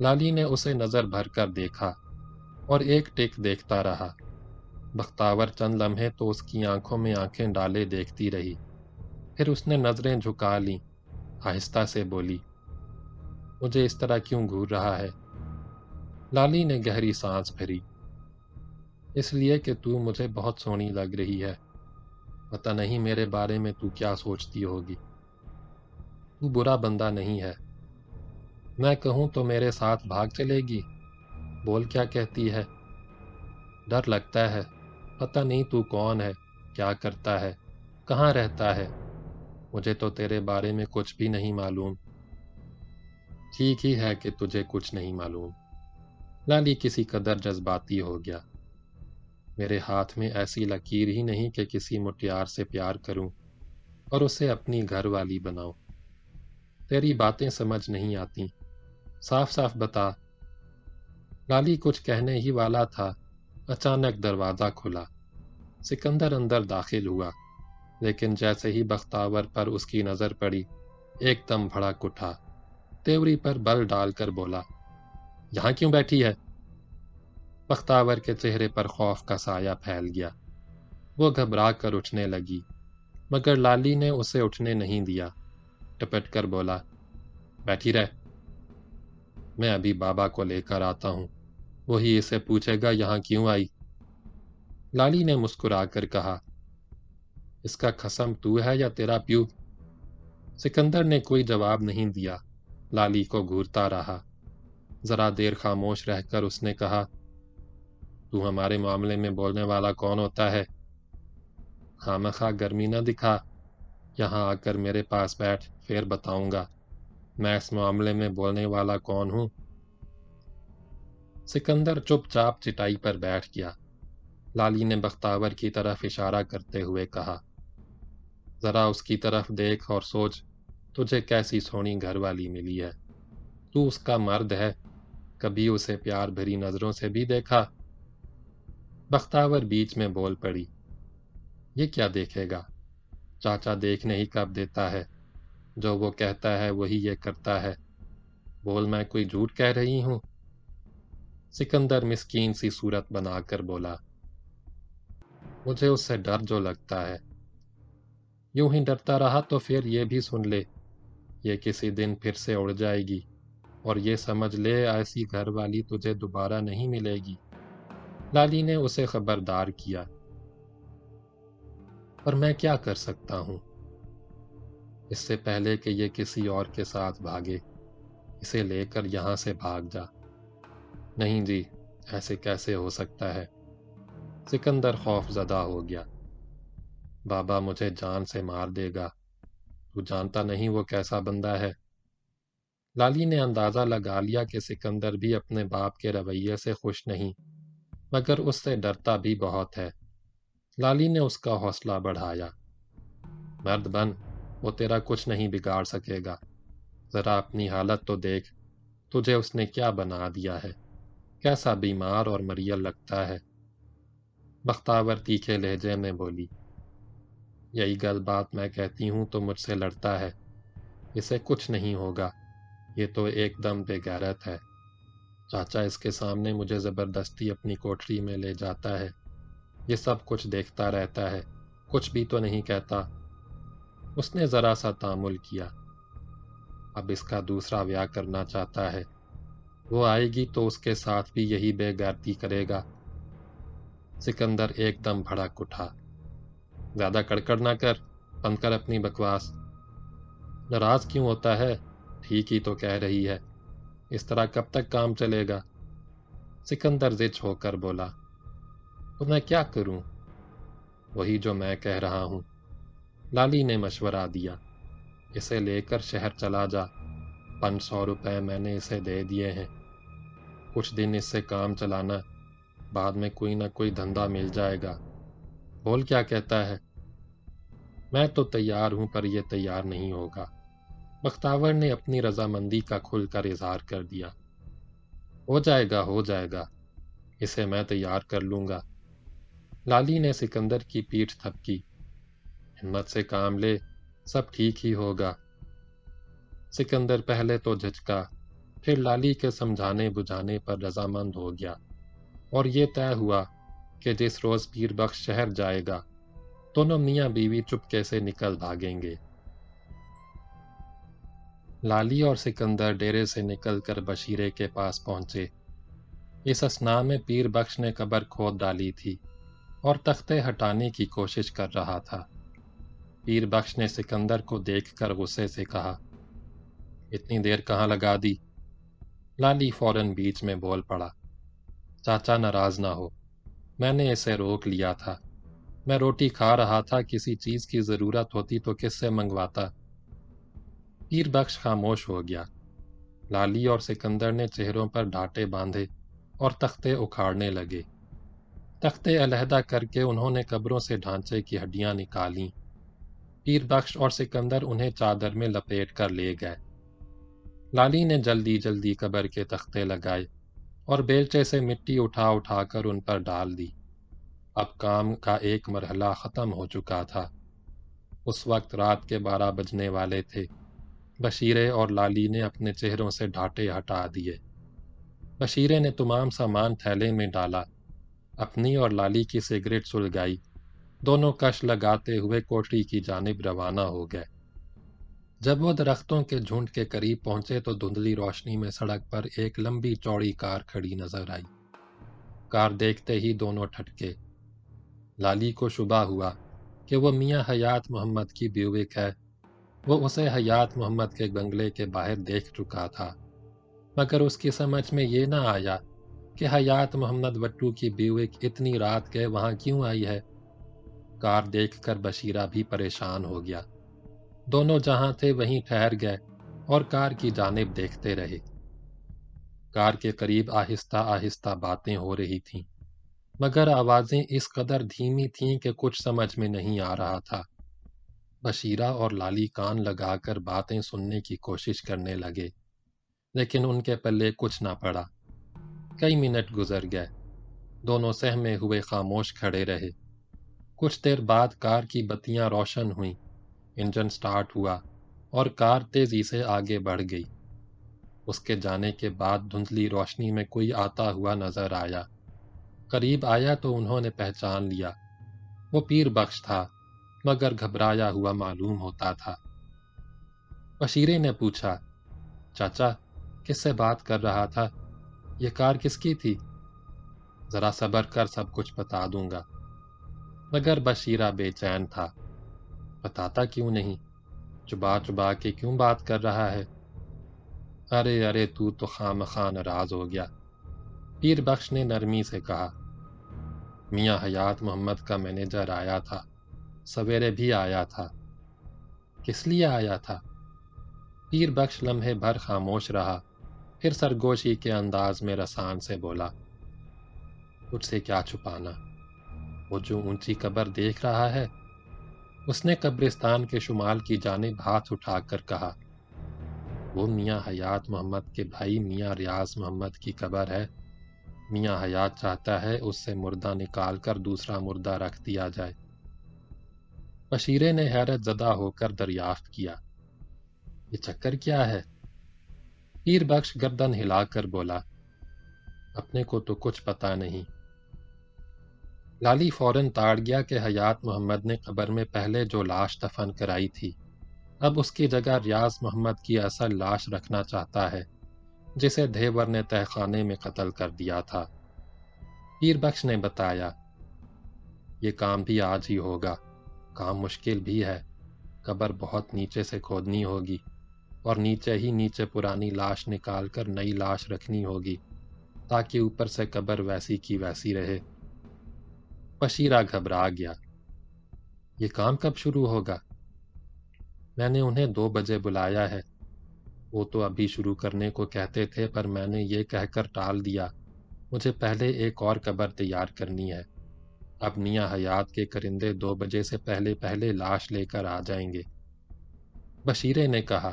لالی نے اسے نظر بھر کر دیکھا اور ایک ٹک دیکھتا رہا۔ بختاور چند لمحے تو اس کی آنکھوں میں آنکھیں ڈالے دیکھتی رہی، پھر اس نے نظریں جھکا لیں، آہستہ سے بولی، مجھے اس طرح کیوں گھور رہا ہے؟ لالی نے گہری سانس بھری، اس لیے کہ تو مجھے بہت سونی لگ رہی ہے، پتہ نہیں میرے بارے میں تو کیا سوچتی ہوگی۔ تو برا بندہ نہیں ہے، میں کہوں تو میرے ساتھ بھاگ چلے گی؟ بول کیا کہتی ہے؟ ڈر لگتا ہے، پتہ نہیں تو کون ہے، کیا کرتا ہے، کہاں رہتا ہے، مجھے تو تیرے بارے میں کچھ بھی نہیں معلوم۔ ٹھیک ہی ہے کہ تجھے کچھ نہیں معلوم۔ لالی کسی قدر جذباتی ہو گیا۔ میرے ہاتھ میں ایسی لکیر ہی نہیں کہ کسی مٹیار سے پیار کروں اور اسے اپنی گھر والی بناؤں۔ تیری باتیں سمجھ نہیں آتی، صاف صاف بتا۔ لالی کچھ کہنے ہی والا تھا، اچانک دروازہ کھلا۔ سکندر اندر داخل ہوا، لیکن جیسے ہی بختاور پر اس کی نظر پڑی، ایک دم بھڑک اٹھا، تیوری پر بل ڈال کر بولا، یہاں کیوں بیٹھی ہے؟ بختاور کے چہرے پر خوف کا سایہ پھیل گیا۔ وہ گھبرا کر اٹھنے لگی، مگر لالی نے اسے اٹھنے نہیں دیا۔ ٹپٹ کر بولا، بیٹھی رہ، میں ابھی بابا کو لے کر آتا ہوں، وہی اسے پوچھے گا یہاں کیوں آئی۔ لالی نے مسکرا کر کہا، اس کا قسم تو ہے یا تیرا پیو؟ سکندر نے کوئی جواب نہیں دیا، لالی کو گھورتا رہا۔ ذرا دیر خاموش رہ کر اس نے کہا، تو ہمارے معاملے میں بولنے والا کون ہوتا ہے؟ خامخواہ گرمی نہ دکھا، یہاں آ کر میرے پاس بیٹھ، پھر بتاؤں گا میں اس معاملے میں بولنے والا کون ہوں۔ سکندر چپ چاپ چٹائی پر بیٹھ گیا۔ لالی نے بختاور کی طرف اشارہ کرتے ہوئے کہا، ذرا اس کی طرف دیکھ اور سوچ تجھے کیسی سونی گھر والی ملی ہے۔ تو اس کا مرد ہے، کبھی اسے پیار بھری نظروں سے بھی دیکھا؟ بختاور بیچ میں بول پڑی، یہ کیا دیکھے گا؟ چاچا دیکھنے ہی کب دیتا ہے، جو وہ کہتا ہے وہی یہ کرتا ہے۔ بول میں کوئی جھوٹ کہہ رہی ہوں؟ سکندر مسکین سی صورت بنا کر بولا، مجھے اس سے ڈر جو لگتا ہے۔ یوں ہی ڈرتا رہا تو پھر یہ بھی سن لے، یہ کسی دن پھر سے اڑ جائے گی، اور یہ سمجھ لے ایسی گھر والی تجھے دوبارہ نہیں ملے گی۔ لالی نے اسے خبردار کیا، پر میں کیا کر سکتا ہوں؟ اس سے پہلے کہ یہ کسی اور کے ساتھ بھاگے، اسے لے کر یہاں سے بھاگ جا۔ نہیں جی، ایسے کیسے ہو سکتا ہے؟ سکندر خوف زدہ ہو گیا، بابا مجھے جان سے مار دے گا، تو جانتا نہیں وہ کیسا بندہ ہے۔ لالی نے اندازہ لگا لیا کہ سکندر بھی اپنے باپ کے رویے سے خوش نہیں، مگر اس سے ڈرتا بھی بہت ہے۔ لالی نے اس کا حوصلہ بڑھایا، مرد بن، وہ تیرا کچھ نہیں بگاڑ سکے گا۔ ذرا اپنی حالت تو دیکھ، تجھے اس نے کیا بنا دیا ہے، کیسا بیمار اور مریل لگتا ہے۔ بختاور تیکھے لہجے میں بولی، یہی گل بات میں کہتی ہوں تو مجھ سے لڑتا ہے، اسے کچھ نہیں ہوگا، یہ تو ایک دم بے غیرت ہے۔ چاچا اس کے سامنے مجھے زبردستی اپنی کوٹری میں لے جاتا ہے، یہ سب کچھ دیکھتا رہتا ہے، کچھ بھی تو نہیں کہتا۔ اس نے ذرا سا تامل کیا، اب اس کا دوسرا بیاہ کرنا چاہتا ہے، وہ آئے گی تو اس کے ساتھ بھی یہی بے غیرتی کرے گا۔ سکندر ایک دم بھڑک اٹھا، زیادہ کڑکڑ نہ کر، بند کر اپنی بکواس۔ ناراض کیوں ہوتا ہے؟ ٹھیک ہی تو کہہ رہی ہے، اس طرح کب تک کام چلے گا؟ سکندر زچ ہو کر بولا، تو میں کیا کروں؟ وہی جو میں کہہ رہا ہوں۔ لالی نے مشورہ دیا، اسے لے کر شہر چلا جا، 500 روپے میں نے اسے دے دیے ہیں، کچھ دن اس سے کام چلانا، بعد میں کوئی نہ کوئی دھندا مل جائے گا۔ بول کیا کہتا ہے؟ میں تو تیار ہوں پر یہ تیار نہیں ہوگا۔ بختاور نے اپنی رضامندی کا کھل کر اظہار کر دیا، ہو جائے گا ہو جائے گا، اسے میں تیار کر لوں گا۔ لالی نے سکندر کی پیٹھ تھپکی، ہمت سے کام لے، سب ٹھیک ہی ہوگا۔ سکندر پہلے تو جھجکا، پھر لالی کے سمجھانے بجھانے پر رضامند ہو گیا، اور یہ طے ہوا کہ جس روز پیر بخش شہر جائے گا، دونوں میاں بیوی چپکے سے نکل بھاگیں گے۔ لالی اور سکندر ڈیرے سے نکل کر بشیرے کے پاس پہنچے۔ اس اثناء میں پیر بخش نے قبر کھود ڈالی تھی اور تختے ہٹانے کی کوشش کر رہا تھا۔ پیر بخش نے سکندر کو دیکھ کر غصے سے کہا، اتنی دیر کہاں لگا دی؟ لالی فوراً بیچ میں بول پڑا، چاچا ناراض نہ ہو، میں نے اسے روک لیا تھا، میں روٹی کھا رہا تھا، کسی چیز کی ضرورت ہوتی تو کس سے منگواتا۔ پیر بخش خاموش ہو گیا۔ لالی اور سکندر نے چہروں پر ڈھاٹے باندھے اور تختے اکھاڑنے لگے۔ تختے علیحدہ کر کے انہوں نے قبروں سے ڈھانچے کی ہڈیاں نکالیں۔ پیر بخش اور سکندر انہیں چادر میں لپیٹ کر لے گئے۔ لالی نے جلدی جلدی قبر کے تختے لگائے اور بیلچے سے مٹی اٹھا اٹھا کر ان پر ڈال دی۔ اب کام کا ایک مرحلہ ختم ہو چکا تھا۔ اس وقت رات کے 12 بجنے والے تھے۔ بشیرے اور لالی نے اپنے چہروں سے ڈھاٹے ہٹا دیے۔ بشیرے نے تمام سامان تھیلے میں ڈالا، اپنی اور لالی کی سگریٹ سلگائی، دونوں کش لگاتے ہوئے کوٹری کی جانب روانہ ہو گئے۔ جب وہ درختوں کے جھنڈ کے قریب پہنچے تو دھندلی روشنی میں سڑک پر ایک لمبی چوڑی کار کھڑی نظر آئی۔ کار دیکھتے ہی دونوں ٹھٹکے۔ لالی کو شبہ ہوا کہ وہ میاں حیات محمد کی بیوک ہے۔ وہ اسے حیات محمد کے بنگلے کے باہر دیکھ چکا تھا، مگر اس کی سمجھ میں یہ نہ آیا کہ حیات محمد وٹو کی بیوک اتنی رات کے وہاں کیوں آئی ہے۔ کار دیکھ کر بشیرہ بھی پریشان ہو گیا۔ دونوں جہاں تھے وہیں ٹھہر گئے اور کار کی جانب دیکھتے رہے۔ کار کے قریب آہستہ آہستہ باتیں ہو رہی تھیں، مگر آوازیں اس قدر دھیمی تھیں کہ کچھ سمجھ میں نہیں آ رہا تھا۔ بشیرہ اور لالی کان لگا کر باتیں سننے کی کوشش کرنے لگے، لیکن ان کے پلے کچھ نہ پڑا۔ کئی منٹ گزر گئے، دونوں سہمے ہوئے خاموش کھڑے رہے۔ کچھ دیر بعد کار کی بتیاں روشن ہوئیں، انجن سٹارٹ ہوا اور کار تیزی سے آگے بڑھ گئی۔ اس کے جانے کے بعد دھندلی روشنی میں کوئی آتا ہوا نظر آیا۔ قریب آیا تو انہوں نے پہچان لیا۔ وہ پیر بخش تھا، مگر گھبرایا ہوا معلوم ہوتا تھا۔ بشیرے نے پوچھا، چاچا کس سے بات کر رہا تھا؟ یہ کار کس کی تھی؟ ذرا صبر کر، سب کچھ بتا دوں گا۔ مگر بشیرہ بے چین تھا۔ بتاتا کیوں نہیں؟ چبا چبا کے کیوں بات کر رہا ہے؟ ارے ارے تو خامخواہ ناراض ہو گیا، پیر بخش نے نرمی سے کہا۔ میاں حیات محمد کا مینیجر آیا تھا، سویرے بھی آیا تھا۔ کس لیے آیا تھا؟ پیر بخش لمحے بھر خاموش رہا، پھر سرگوشی کے انداز میں رسان سے بولا، تجھ سے کیا چھپانا؟ وہ جو اونچی قبر دیکھ رہا ہے؟ اس نے قبرستان کے شمال کی جانب ہاتھ اٹھا کر کہا، وہ میاں حیات محمد کے بھائی میاں ریاض محمد کی قبر ہے۔ میاں حیات چاہتا ہے اس سے مردہ نکال کر دوسرا مردہ رکھ دیا جائے۔ بشیرے نے حیرت زدہ ہو کر دریافت کیا، یہ چکر کیا ہے؟ پیر بخش گردن ہلا کر بولا، اپنے کو تو کچھ پتا نہیں۔ لالی فوراً تاڑ گیا کہ حیات محمد نے قبر میں پہلے جو لاش دفن کرائی تھی، اب اس کی جگہ ریاض محمد کی اصل لاش رکھنا چاہتا ہے، جسے دھیور نے تہہ خانے میں قتل کر دیا تھا۔ پیر بخش نے بتایا، یہ کام بھی آج ہی ہوگا، کام مشکل بھی ہے، قبر بہت نیچے سے کھودنی ہوگی اور نیچے ہی نیچے پرانی لاش نکال کر نئی لاش رکھنی ہوگی تاکہ اوپر سے قبر ویسی کی ویسی رہے۔ بشیرہ گھبرا گیا، یہ کام کب شروع ہوگا؟ میں نے انہیں 2 بجے بلایا ہے، وہ تو ابھی شروع کرنے کو کہتے تھے پر میں نے یہ کہہ کر ٹال دیا، مجھے پہلے ایک اور قبر تیار کرنی ہے۔ اب میاں حیات کے کرندے 2 بجے سے پہلے پہلے لاش لے کر آ جائیں گے۔ بشیرے نے کہا،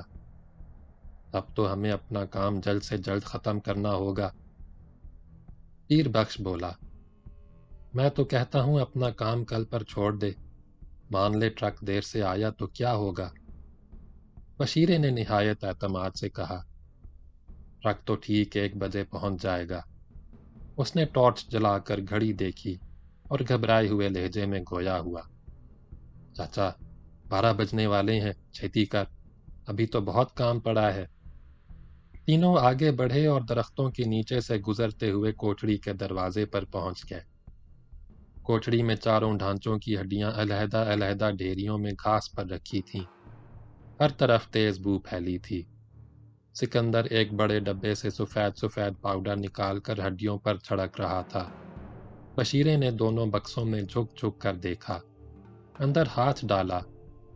اب تو ہمیں اپنا کام جلد سے جلد ختم کرنا ہوگا۔ پیر بخش بولا، میں تو کہتا ہوں اپنا کام کل پر چھوڑ دے، مان لے ٹرک دیر سے آیا تو کیا ہوگا؟ بشیرے نے نہایت اعتماد سے کہا، ٹرک تو ٹھیک 1 بجے پہنچ جائے گا۔ اس نے ٹارچ جلا کر گھڑی دیکھی اور گھبرائے ہوئے لہجے میں گویا ہوا، چاچا 12 بجنے والے ہیں، چھیتی کر، ابھی تو بہت کام پڑا ہے۔ تینوں آگے بڑھے اور درختوں کے نیچے سے گزرتے ہوئے کوٹڑی کے دروازے پر پہنچ گئے۔ کوٹڑی میں چاروں ڈھانچوں کی ہڈیاں علیحدہ علیحدہ ڈھیریوں میں گھاس پر رکھی تھیں۔ ہر طرف تیز بو پھیلی تھی۔ سکندر ایک بڑے ڈبے سے سفید سفید پاؤڈر نکال کر ہڈیوں پر چھڑک رہا تھا۔ بشیرے نے دونوں بکسوں میں جھک جھک کر دیکھا، اندر ہاتھ ڈالا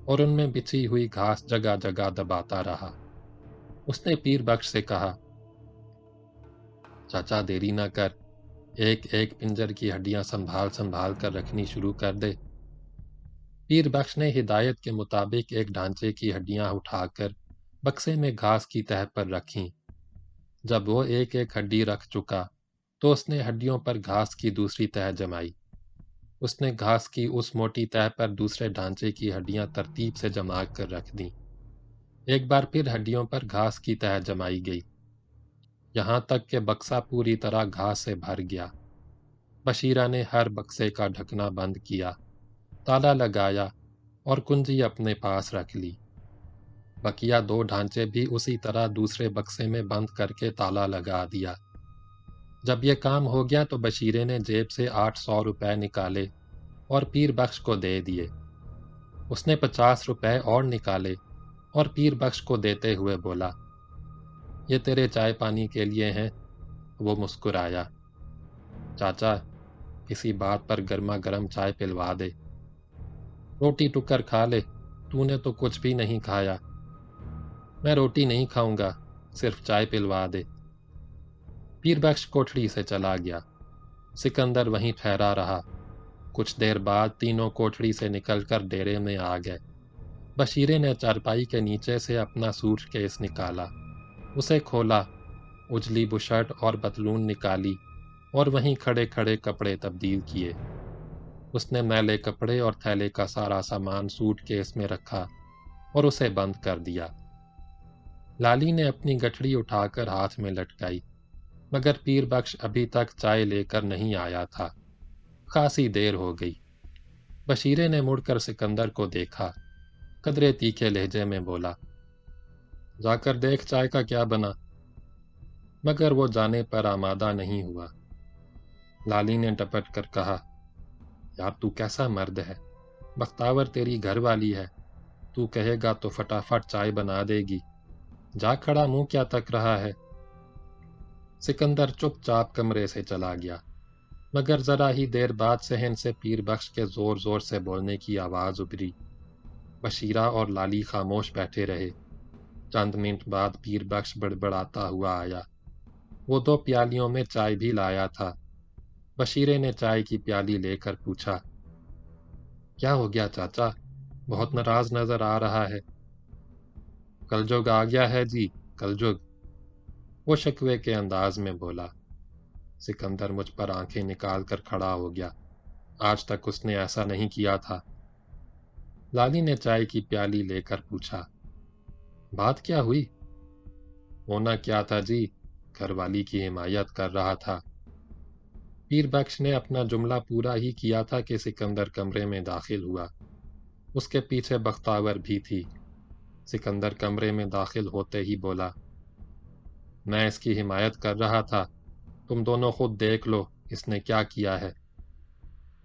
اور ان میں بچھی ہوئی گھاس جگہ جگہ دباتا رہا۔ اس نے پیر بخش سے کہا، چاچا دیری نہ کر، ایک ایک پنجر کی ہڈیاں سنبھال سنبھال کر رکھنی شروع کر دے۔ پیر بخش نے ہدایت کے مطابق ایک ڈھانچے کی ہڈیاں اٹھا کر بکسے میں گھاس کی تہہ پر رکھیں۔ جب وہ ایک ایک ہڈی رکھ چکا تو اس نے ہڈیوں پر گھاس کی دوسری تہہ جمائی۔ اس نے گھاس کی اس موٹی تہہ پر دوسرے ڈھانچے کی ہڈیاں ترتیب سے جما کر رکھ دیں۔ ایک بار پھر ہڈیوں پر گھاس کی تہہ جمائی گئی، یہاں تک کہ بکسا پوری طرح گھاس سے بھر گیا۔ بشیرہ نے ہر بکسے کا ڈھکنا بند کیا، تالا لگایا اور کنجی اپنے پاس رکھ لی۔ بقیہ 2 ڈھانچے بھی اسی طرح دوسرے بکسے میں بند کر کے تالا لگا دیا۔ جب یہ کام ہو گیا تو بشیرے نے جیب سے 800 روپے نکالے اور پیر بخش کو دے دیے۔ اس نے 50 روپے اور نکالے اور پیر بخش کو دیتے ہوئے بولا، یہ تیرے چائے پانی کے لیے ہیں۔ وہ مسکرایا، چاچا کسی بات پر گرما گرم چائے پلوا دے۔ روٹی ٹکر کھا لے، تو نے تو کچھ بھی نہیں کھایا۔ میں روٹی نہیں کھاؤں گا، صرف چائے پلوا دے۔ پیر بخش کوٹھڑی سے چلا گیا۔ سکندر وہیں ٹھہرا رہا۔ کچھ دیر بعد تینوں کوٹھڑی سے نکل کر ڈیرے میں آ گئے۔ بشیرے نے چارپائی کے نیچے سے اپنا سوٹ کیس نکالا، اسے کھولا، اجلی بشرٹ اور پتلون نکالی اور وہیں کھڑے کھڑے کپڑے تبدیل کیے۔ اس نے میلے کپڑے اور تھیلے کا سارا سامان سوٹ کیس میں رکھا اور اسے بند کر دیا۔ لالی نے اپنی گٹھڑی اٹھا کر ہاتھ میں لٹکائی، مگر پیر بخش ابھی تک چائے لے کر نہیں آیا تھا۔ خاصی دیر ہو گئی۔ بشیرے نے مڑ کر سکندر کو دیکھا، قدرے تیکھے لہجے میں بولا، جا کر دیکھ چائے کا کیا بنا۔ مگر وہ جانے پر آمادہ نہیں ہوا۔ لالی نے ڈپٹ کر کہا، یار تو کیسا مرد ہے، بختاور تیری گھر والی ہے، تو کہے گا تو فٹافٹ چائے بنا دے گی، جا کھڑا منہ کیا تک رہا ہے۔ سکندر چپ چاپ کمرے سے چلا گیا، مگر ذرا ہی دیر بعد صحن سے پیر بخش کے زور زور سے بولنے کی آواز ابھری۔ بشیرہ اور لالی خاموش بیٹھے رہے۔ چند منٹ بعد پیر بخش بڑبڑاتا ہوا آیا۔ وہ 2 پیالیوں میں چائے بھی لایا تھا۔ بشیرے نے چائے کی پیالی لے کر پوچھا، کیا ہو گیا چاچا، بہت ناراض نظر آ رہا ہے۔ کلجوگ آ گیا ہے جی، کلجوگ، وہ شکوے کے انداز میں بولا۔ سکندر مجھ پر آنکھیں نکال کر کھڑا ہو گیا، آج تک اس نے ایسا نہیں کیا تھا۔ لالی نے چائے کی پیالی لے کر پوچھا، بات کیا ہوئی؟ ہونا کیا تھا جی، گھر والی کی حمایت کر رہا تھا۔ پیر بخش نے اپنا جملہ پورا ہی کیا تھا کہ سکندر کمرے میں داخل ہوا۔ اس کے پیچھے بختاور بھی تھی۔ سکندر کمرے میں داخل ہوتے ہی بولا، میں اس کی حمایت کر رہا تھا، تم دونوں خود دیکھ لو اس نے کیا کیا ہے۔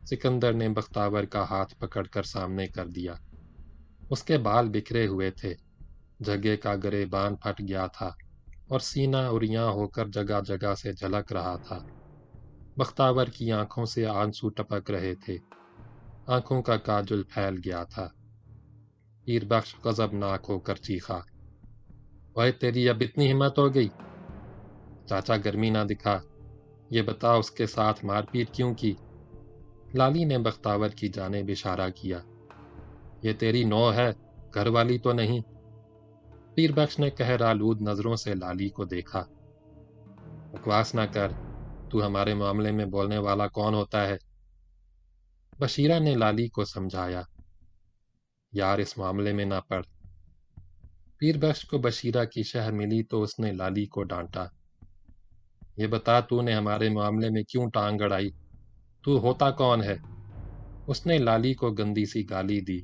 سکندر نے بختاور کا ہاتھ پکڑ کر سامنے کر دیا۔ اس کے بال بکھرے ہوئے تھے، جگہ کا گریبان پھٹ گیا تھا اور سینہ اریاں ہو کر جگہ جگہ سے جھلک رہا تھا۔ بختاور کی آنکھوں سے آنسو ٹپک رہے تھے، آنکھوں کا کاجل پھیل گیا تھا۔ پیر بخش غضبناک ہو کر چیخا، اوئے تیری اب اتنی ہمت ہو گئی؟ چاچا گرمی نہ دکھا، یہ بتا اس کے ساتھ مار پیٹ کیوں کی؟ لالی نے بختاور کی جانب اشارہ کیا، یہ تیری نو ہے، گھر والی تو نہیں۔ پیر بخش نے قہر آلود نظروں سے لالی کو دیکھا۔ بکواس نہ کر، تو ہمارے معاملے میں بولنے والا کون ہوتا ہے؟ بشیرہ نے لالی کو سمجھایا، یار اس معاملے میں نہ پڑ۔ پیر بخش کو بشیرہ کی شہ ملی تو اس نے لالی کو ڈانٹا، یہ بتا تو نے ہمارے معاملے میں کیوں ٹانگ اڑائی؟ تو ہوتا کون ہے؟ اس نے لالی کو گندی سی گالی دی،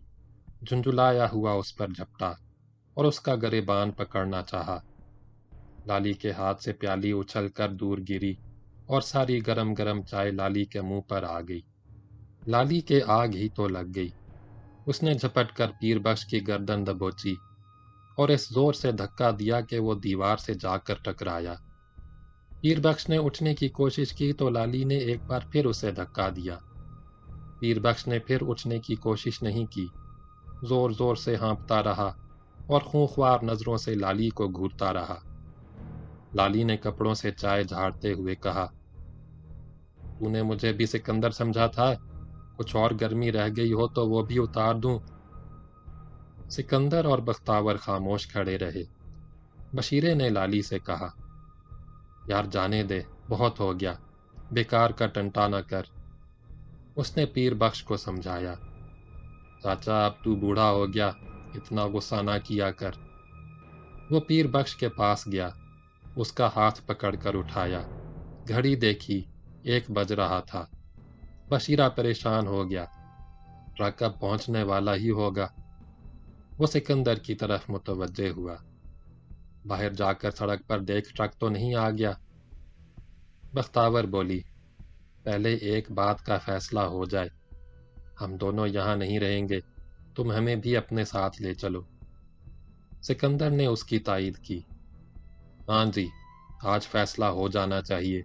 جھنجھلایا ہوا اس پر جھپٹا اور اس کا گریبان پکڑنا چاہا۔ لالی کے ہاتھ سے پیالی اچھل کر دور گری اور ساری گرم گرم چائے لالی کے منہ پر آ گئی۔ لالی کے آگ ہی تو لگ گئی۔ اس نے جھپٹ کر پیر بخش کی گردن دبوچی اور اس زور سے دھکا دیا کہ وہ دیوار سے جا کر ٹکرایا۔ پیر بخش نے اٹھنے کی کوشش کی تو لالی نے ایک بار پھر اسے دھکا دیا۔ پیر بخش نے پھر اٹھنے کی کوشش نہیں کی، زور زور سے ہانپتا رہا اور خونخوار نظروں سے لالی کو گھورتا رہا۔ لالی نے کپڑوں سے چائے جھاڑتے ہوئے کہا، تو نے مجھے بھی سکندر سمجھا تھا، کچھ اور گرمی رہ گئی ہو تو وہ بھی اتار دوں۔ سکندر اور بختاور خاموش کھڑے رہے۔ بشیرے نے لالی سے کہا، یار جانے دے، بہت ہو گیا، بیکار کا ٹنٹا نہ کر۔ اس نے پیر بخش کو سمجھایا۔ چاچا اب تو بوڑھا ہو گیا، اتنا غصہ نہ کیا کر۔ وہ پیر بخش کے پاس گیا، اس کا ہاتھ پکڑ کر اٹھایا۔ گھڑی دیکھی، 1 بج رہا تھا۔ بشیرہ پریشان ہو گیا، ٹرک اب پہنچنے والا ہی ہوگا۔ وہ سکندر کی طرف متوجہ ہوا۔ باہر جا کر سڑک پر دیکھ، ٹرک تو نہیں آ گیا۔ بختاور بولی، پہلے ایک بات کا فیصلہ ہو جائے، ہم دونوں یہاں نہیں رہیں گے، تم ہمیں بھی اپنے ساتھ لے چلو۔ سکندر نے اس کی تائید کی۔ ہاں جی، آج فیصلہ ہو جانا چاہیے۔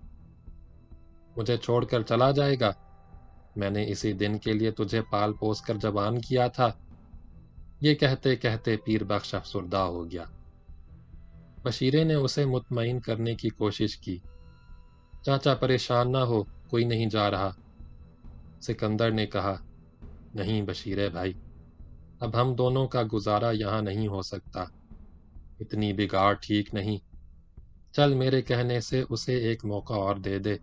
مجھے چھوڑ کر چلا جائے گا؟ میں نے اسی دن کے لیے تجھے پال پوس کر جوان کیا تھا۔ یہ کہتے کہتے پیر بخش افسردہ ہو گیا۔ بشیرے نے اسے مطمئن کرنے کی کوشش کی۔ چاچا پریشان نہ ہو، کوئی نہیں جا رہا۔ سکندر نے کہا، نہیں بشیرے بھائی، اب ہم دونوں کا گزارا یہاں نہیں ہو سکتا، اتنی بگاڑ ٹھیک نہیں۔ چل میرے کہنے سے اسے ایک موقع اور دے دے۔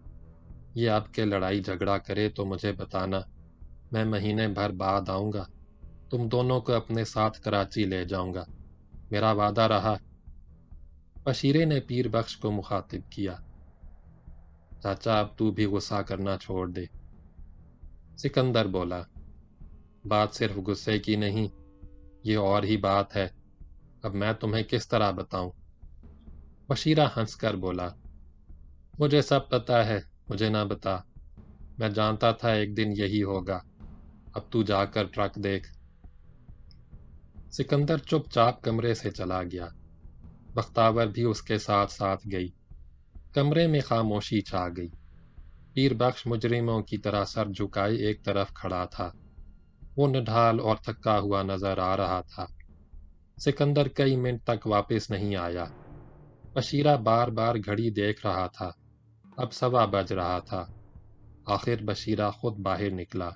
یہ اب کہ لڑائی جھگڑا کرے تو مجھے بتانا، میں مہینے بھر بعد آؤں گا، تم دونوں کو اپنے ساتھ کراچی لے جاؤں گا، میرا وعدہ رہا۔ بشیرے نے پیر بخش کو مخاطب کیا، چاچا اب تو بھی غصہ کرنا چھوڑ دے۔ سکندر بولا، بات صرف غصے کی نہیں، یہ اور ہی بات ہے، اب میں تمہیں کس طرح بتاؤں؟ بشیرہ ہنس کر بولا، مجھے سب پتا ہے، مجھے نہ بتا، میں جانتا تھا ایک دن یہی ہوگا، اب تو جا کر ٹرک دیکھ۔ سکندر چپ چاپ کمرے سے چلا گیا، بختاور بھی اس کے ساتھ ساتھ گئی۔ کمرے میں خاموشی چھا گئی۔ پیر بخش مجرموں کی طرح سر جھکائے ایک طرف کھڑا تھا، وہ نڈھال اور تھکا ہوا نظر آ رہا تھا۔ سکندر کئی منٹ تک واپس نہیں آیا۔ بشیرہ بار بار گھڑی دیکھ رہا تھا، اب 1:15 بج رہا تھا۔ آخر بشیرہ خود باہر نکلا،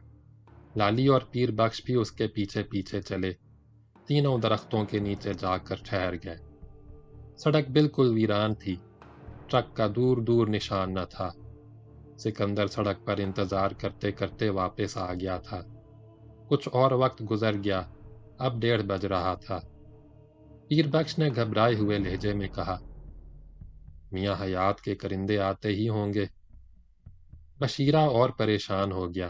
لالی اور پیر بخش بھی اس کے پیچھے پیچھے چلے۔ تینوں درختوں کے نیچے جا کر ٹھہر گئے۔ سڑک بالکل ویران تھی، ٹرک کا دور دور نشان نہ تھا۔ سکندر سڑک پر انتظار کرتے کرتے واپس آ گیا تھا۔ کچھ اور وقت گزر گیا، اب 1:30 بج رہا تھا۔ پیر بخش نے گھبرائے ہوئے لہجے میں کہا، میاں حیات کے کرندے آتے ہی ہوں گے۔ بشیرہ اور پریشان ہو گیا۔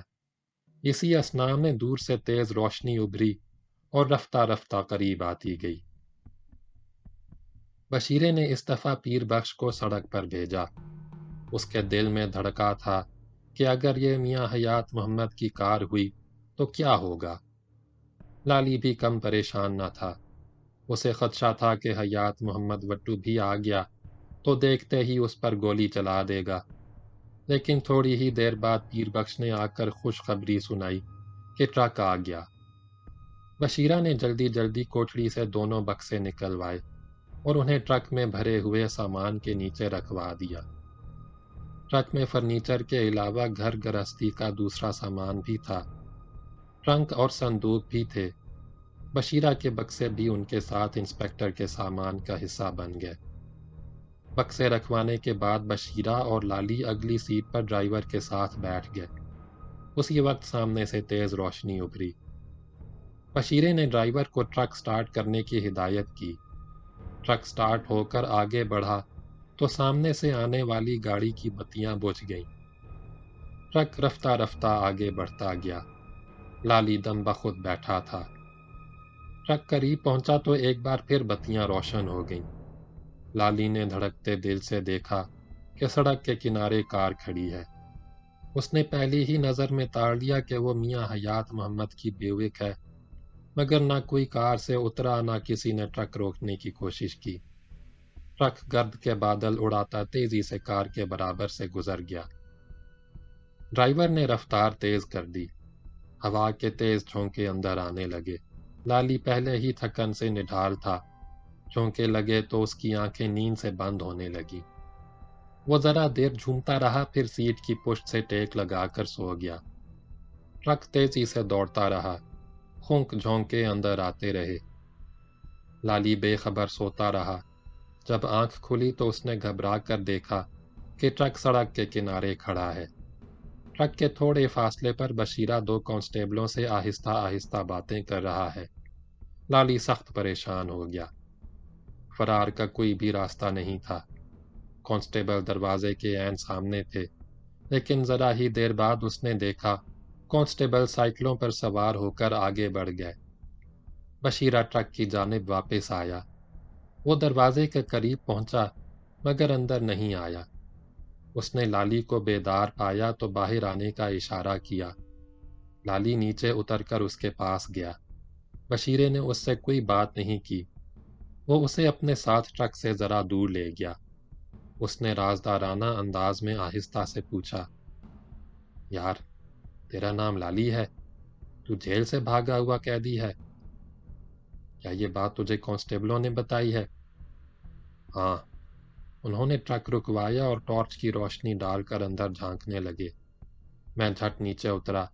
اسی اثناء میں دور سے تیز روشنی ابھری اور رفتہ رفتہ قریب آتی گئی۔ بشیرے نے اس دفعہ پیر بخش کو سڑک پر بھیجا۔ اس کے دل میں دھڑکا تھا کہ اگر یہ میاں حیات محمد کی کار ہوئی تو کیا ہوگا؟ لالی بھی کم پریشان نہ تھا۔ اسے خدشہ تھا کہ حیات محمد وٹو بھی آ گیا تو دیکھتے ہی اس پر گولی چلا دے گا، لیکن تھوڑی ہی دیر بعد پیر بخش نے آ کر خوشخبری سنائی کہ ٹرک آ گیا۔ بشیرہ نے جلدی جلدی کوٹھڑی سے دونوں بکسے نکلوائے اور انہیں ٹرک میں بھرے ہوئے سامان کے نیچے رکھوا دیا۔ ٹرک میں فرنیچر کے علاوہ گھر گرہستی کا دوسرا سامان بھی تھا، ٹرنک اور صندوق بھی تھے۔ بشیرہ کے بکسے بھی ان کے ساتھ انسپیکٹر کے سامان کا حصہ بن گئے۔ بکسے رکھوانے کے بعد بشیرہ اور لالی اگلی سیٹ پر ڈرائیور کے ساتھ بیٹھ گئے۔ اسی وقت سامنے سے تیز روشنی ابھری۔ بشیرے نے ڈرائیور کو ٹرک سٹارٹ کرنے کی ہدایت کی۔ ٹرک سٹارٹ ہو کر آگے بڑھا تو سامنے سے آنے والی گاڑی کی بتیاں بجھ گئیں۔ ٹرک رفتہ رفتہ آگے بڑھتا گیا۔ لالی دم بخود بیٹھا تھا۔ ٹرک قریب پہنچا تو ایک بار پھر بتیاں روشن ہو گئیں۔ لالی نے دھڑکتے دل سے دیکھا کہ سڑک کے کنارے کار کھڑی ہے۔ اس نے پہلی ہی نظر میں تاڑ لیا کہ وہ میاں حیات محمد کی بیوک ہے، مگر نہ کوئی کار سے اترا، نہ کسی نے ٹرک روکنے کی کوشش کی۔ ٹرک گرد کے بادل اڑاتا تیزی سے کار کے برابر سے گزر گیا۔ ڈرائیور نے رفتار تیز کر دی۔ ہوا کے تیز جھونکے اندر آنے لگے۔ لالی پہلے ہی تھکن سے نڈھال تھا، جھونکے لگے تو اس کی آنکھیں نیند سے بند ہونے لگی۔ وہ ذرا دیر جھومتا رہا، پھر سیٹ کی پشت سے ٹیک لگا کر سو گیا۔ ٹرک تیزی سے دوڑتا رہا، خونک جھونکے اندر آتے رہے۔ لالی بے خبر سوتا رہا۔ جب آنکھ کھلی تو اس نے گھبرا کر دیکھا کہ ٹرک سڑک کے کنارے کھڑا ہے۔ ٹرک کے تھوڑے فاصلے پر بشیرہ 2 کانسٹیبلوں سے آہستہ آہستہ باتیں کر رہا ہے۔ لالی سخت پریشان ہو گیا۔ فرار کا کوئی بھی راستہ نہیں تھا۔ کانسٹیبل دروازے کے عین سامنے تھے، لیکن ذرا ہی دیر بعد اس نے دیکھا کانسٹیبل سائیکلوں پر سوار ہو کر آگے بڑھ گئے۔ بشیرہ ٹرک کی جانب واپس آیا۔ وہ دروازے کے قریب پہنچا مگر اندر نہیں آیا۔ اس نے لالی کو بیدار پایا تو باہر آنے کا اشارہ کیا۔ لالی نیچے اتر کر اس کے پاس گیا۔ بشیرے نے اس سے کوئی بات نہیں کی۔ وہ اسے اپنے ساتھ ٹرک سے ذرا دور لے گیا۔ اس نے رازدارانہ انداز میں آہستہ سے پوچھا، یار، تیرا نام لالی ہے؟ تو جیل سے بھاگا ہوا قیدی ہے؟ کیا یہ بات تجھے کانسٹیبلوں نے بتائی ہے؟ ہاں، انہوں نے ٹرک رکوایا اور ٹارچ کی روشنی ڈال کر اندر جھانکنے لگے۔ میں جھٹ نیچے اترا۔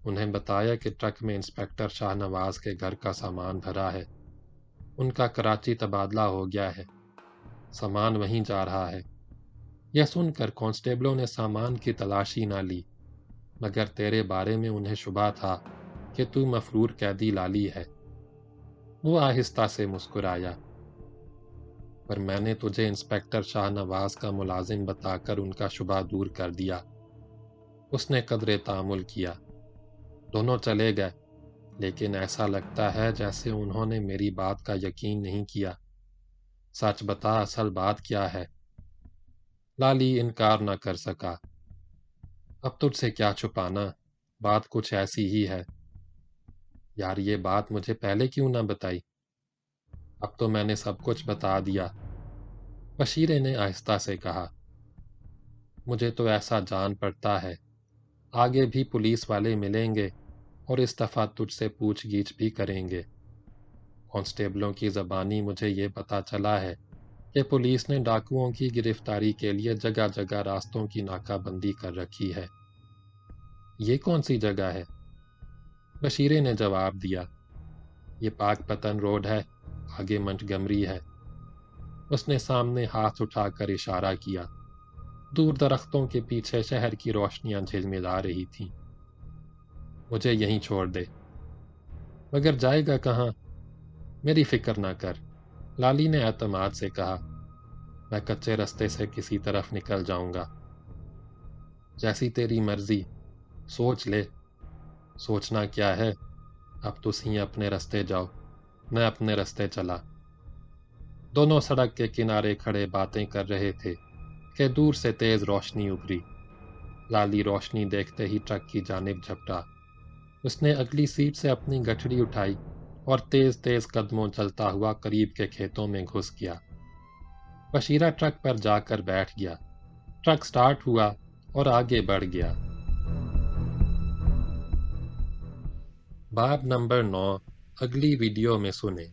انہیں بتایا کہ ٹرک میں انسپکٹر شاہ نواز کے گھر کا سامان بھرا ہے۔ ان کا کراچی تبادلہ ہو گیا ہے، سامان وہیں جا رہا ہے۔ یہ سن کر کانسٹیبلوں نے سامان کی تلاشی نہ لی، مگر تیرے بارے میں انہیں شبہ تھا کہ تو مفرور قیدی لالی ہے۔ وہ آہستہ سے مسکرایا۔ پر میں نے تجھے انسپکٹر شاہ نواز کا ملازم بتا کر ان کا شبہ دور کر دیا۔ اس نے قدرے تأمل کیا۔ دونوں چلے گئے، لیکن ایسا لگتا ہے جیسے انہوں نے میری بات کا یقین نہیں کیا۔ سچ بتا، اصل بات کیا ہے؟ لالی انکار نہ کر سکا۔ اب تجھ سے کیا چھپانا، بات کچھ ایسی ہی ہے۔ یار، یہ بات مجھے پہلے کیوں نہ بتائی؟ اب تو میں نے سب کچھ بتا دیا، بشیرے نے آہستہ سے کہا۔ مجھے تو ایسا جان پڑتا ہے آگے بھی پولیس والے ملیں گے اور اس دفعہ تجھ سے پوچھ گچھ بھی کریں گے۔ کانسٹیبلوں کی زبانی مجھے یہ پتا چلا ہے کہ پولیس نے ڈاکوؤں کی گرفتاری کے لیے جگہ جگہ راستوں کی ناکہ بندی کر رکھی ہے۔ یہ کون سی جگہ ہے؟ بشیرے نے جواب دیا، یہ پاک پتن روڈ ہے، آگے منٹگمری ہے۔ اس نے سامنے ہاتھ اٹھا کر اشارہ کیا۔ دور درختوں کے پیچھے شہر کی روشنیاں جھلملا رہی تھیں۔ مجھے یہیں چھوڑ دے۔ مگر جائے گا کہاں؟ میری فکر نہ کر، لالی نے اعتماد سے کہا۔ میں کچے رستے سے کسی طرف نکل جاؤں گا۔ جیسی تیری مرضی، سوچ لے۔ سوچنا کیا ہے، اب تسی اپنے رستے جاؤ، میں اپنے رستے چلا۔ دونوں سڑک کے کنارے کھڑے باتیں کر رہے تھے کہ دور سے تیز روشنی ابھری۔ لالی روشنی دیکھتے ہی ٹرک کی جانب جھپٹا۔ اس نے اگلی سیٹ سے اپنی گٹھڑی اٹھائی اور تیز تیز قدموں چلتا ہوا قریب کے کھیتوں میں گھس گیا۔ بشیرہ ٹرک پر جا کر بیٹھ گیا۔ ٹرک سٹارٹ ہوا اور آگے بڑھ گیا۔ باب نمبر 9 اگلی ویڈیو میں سنیں۔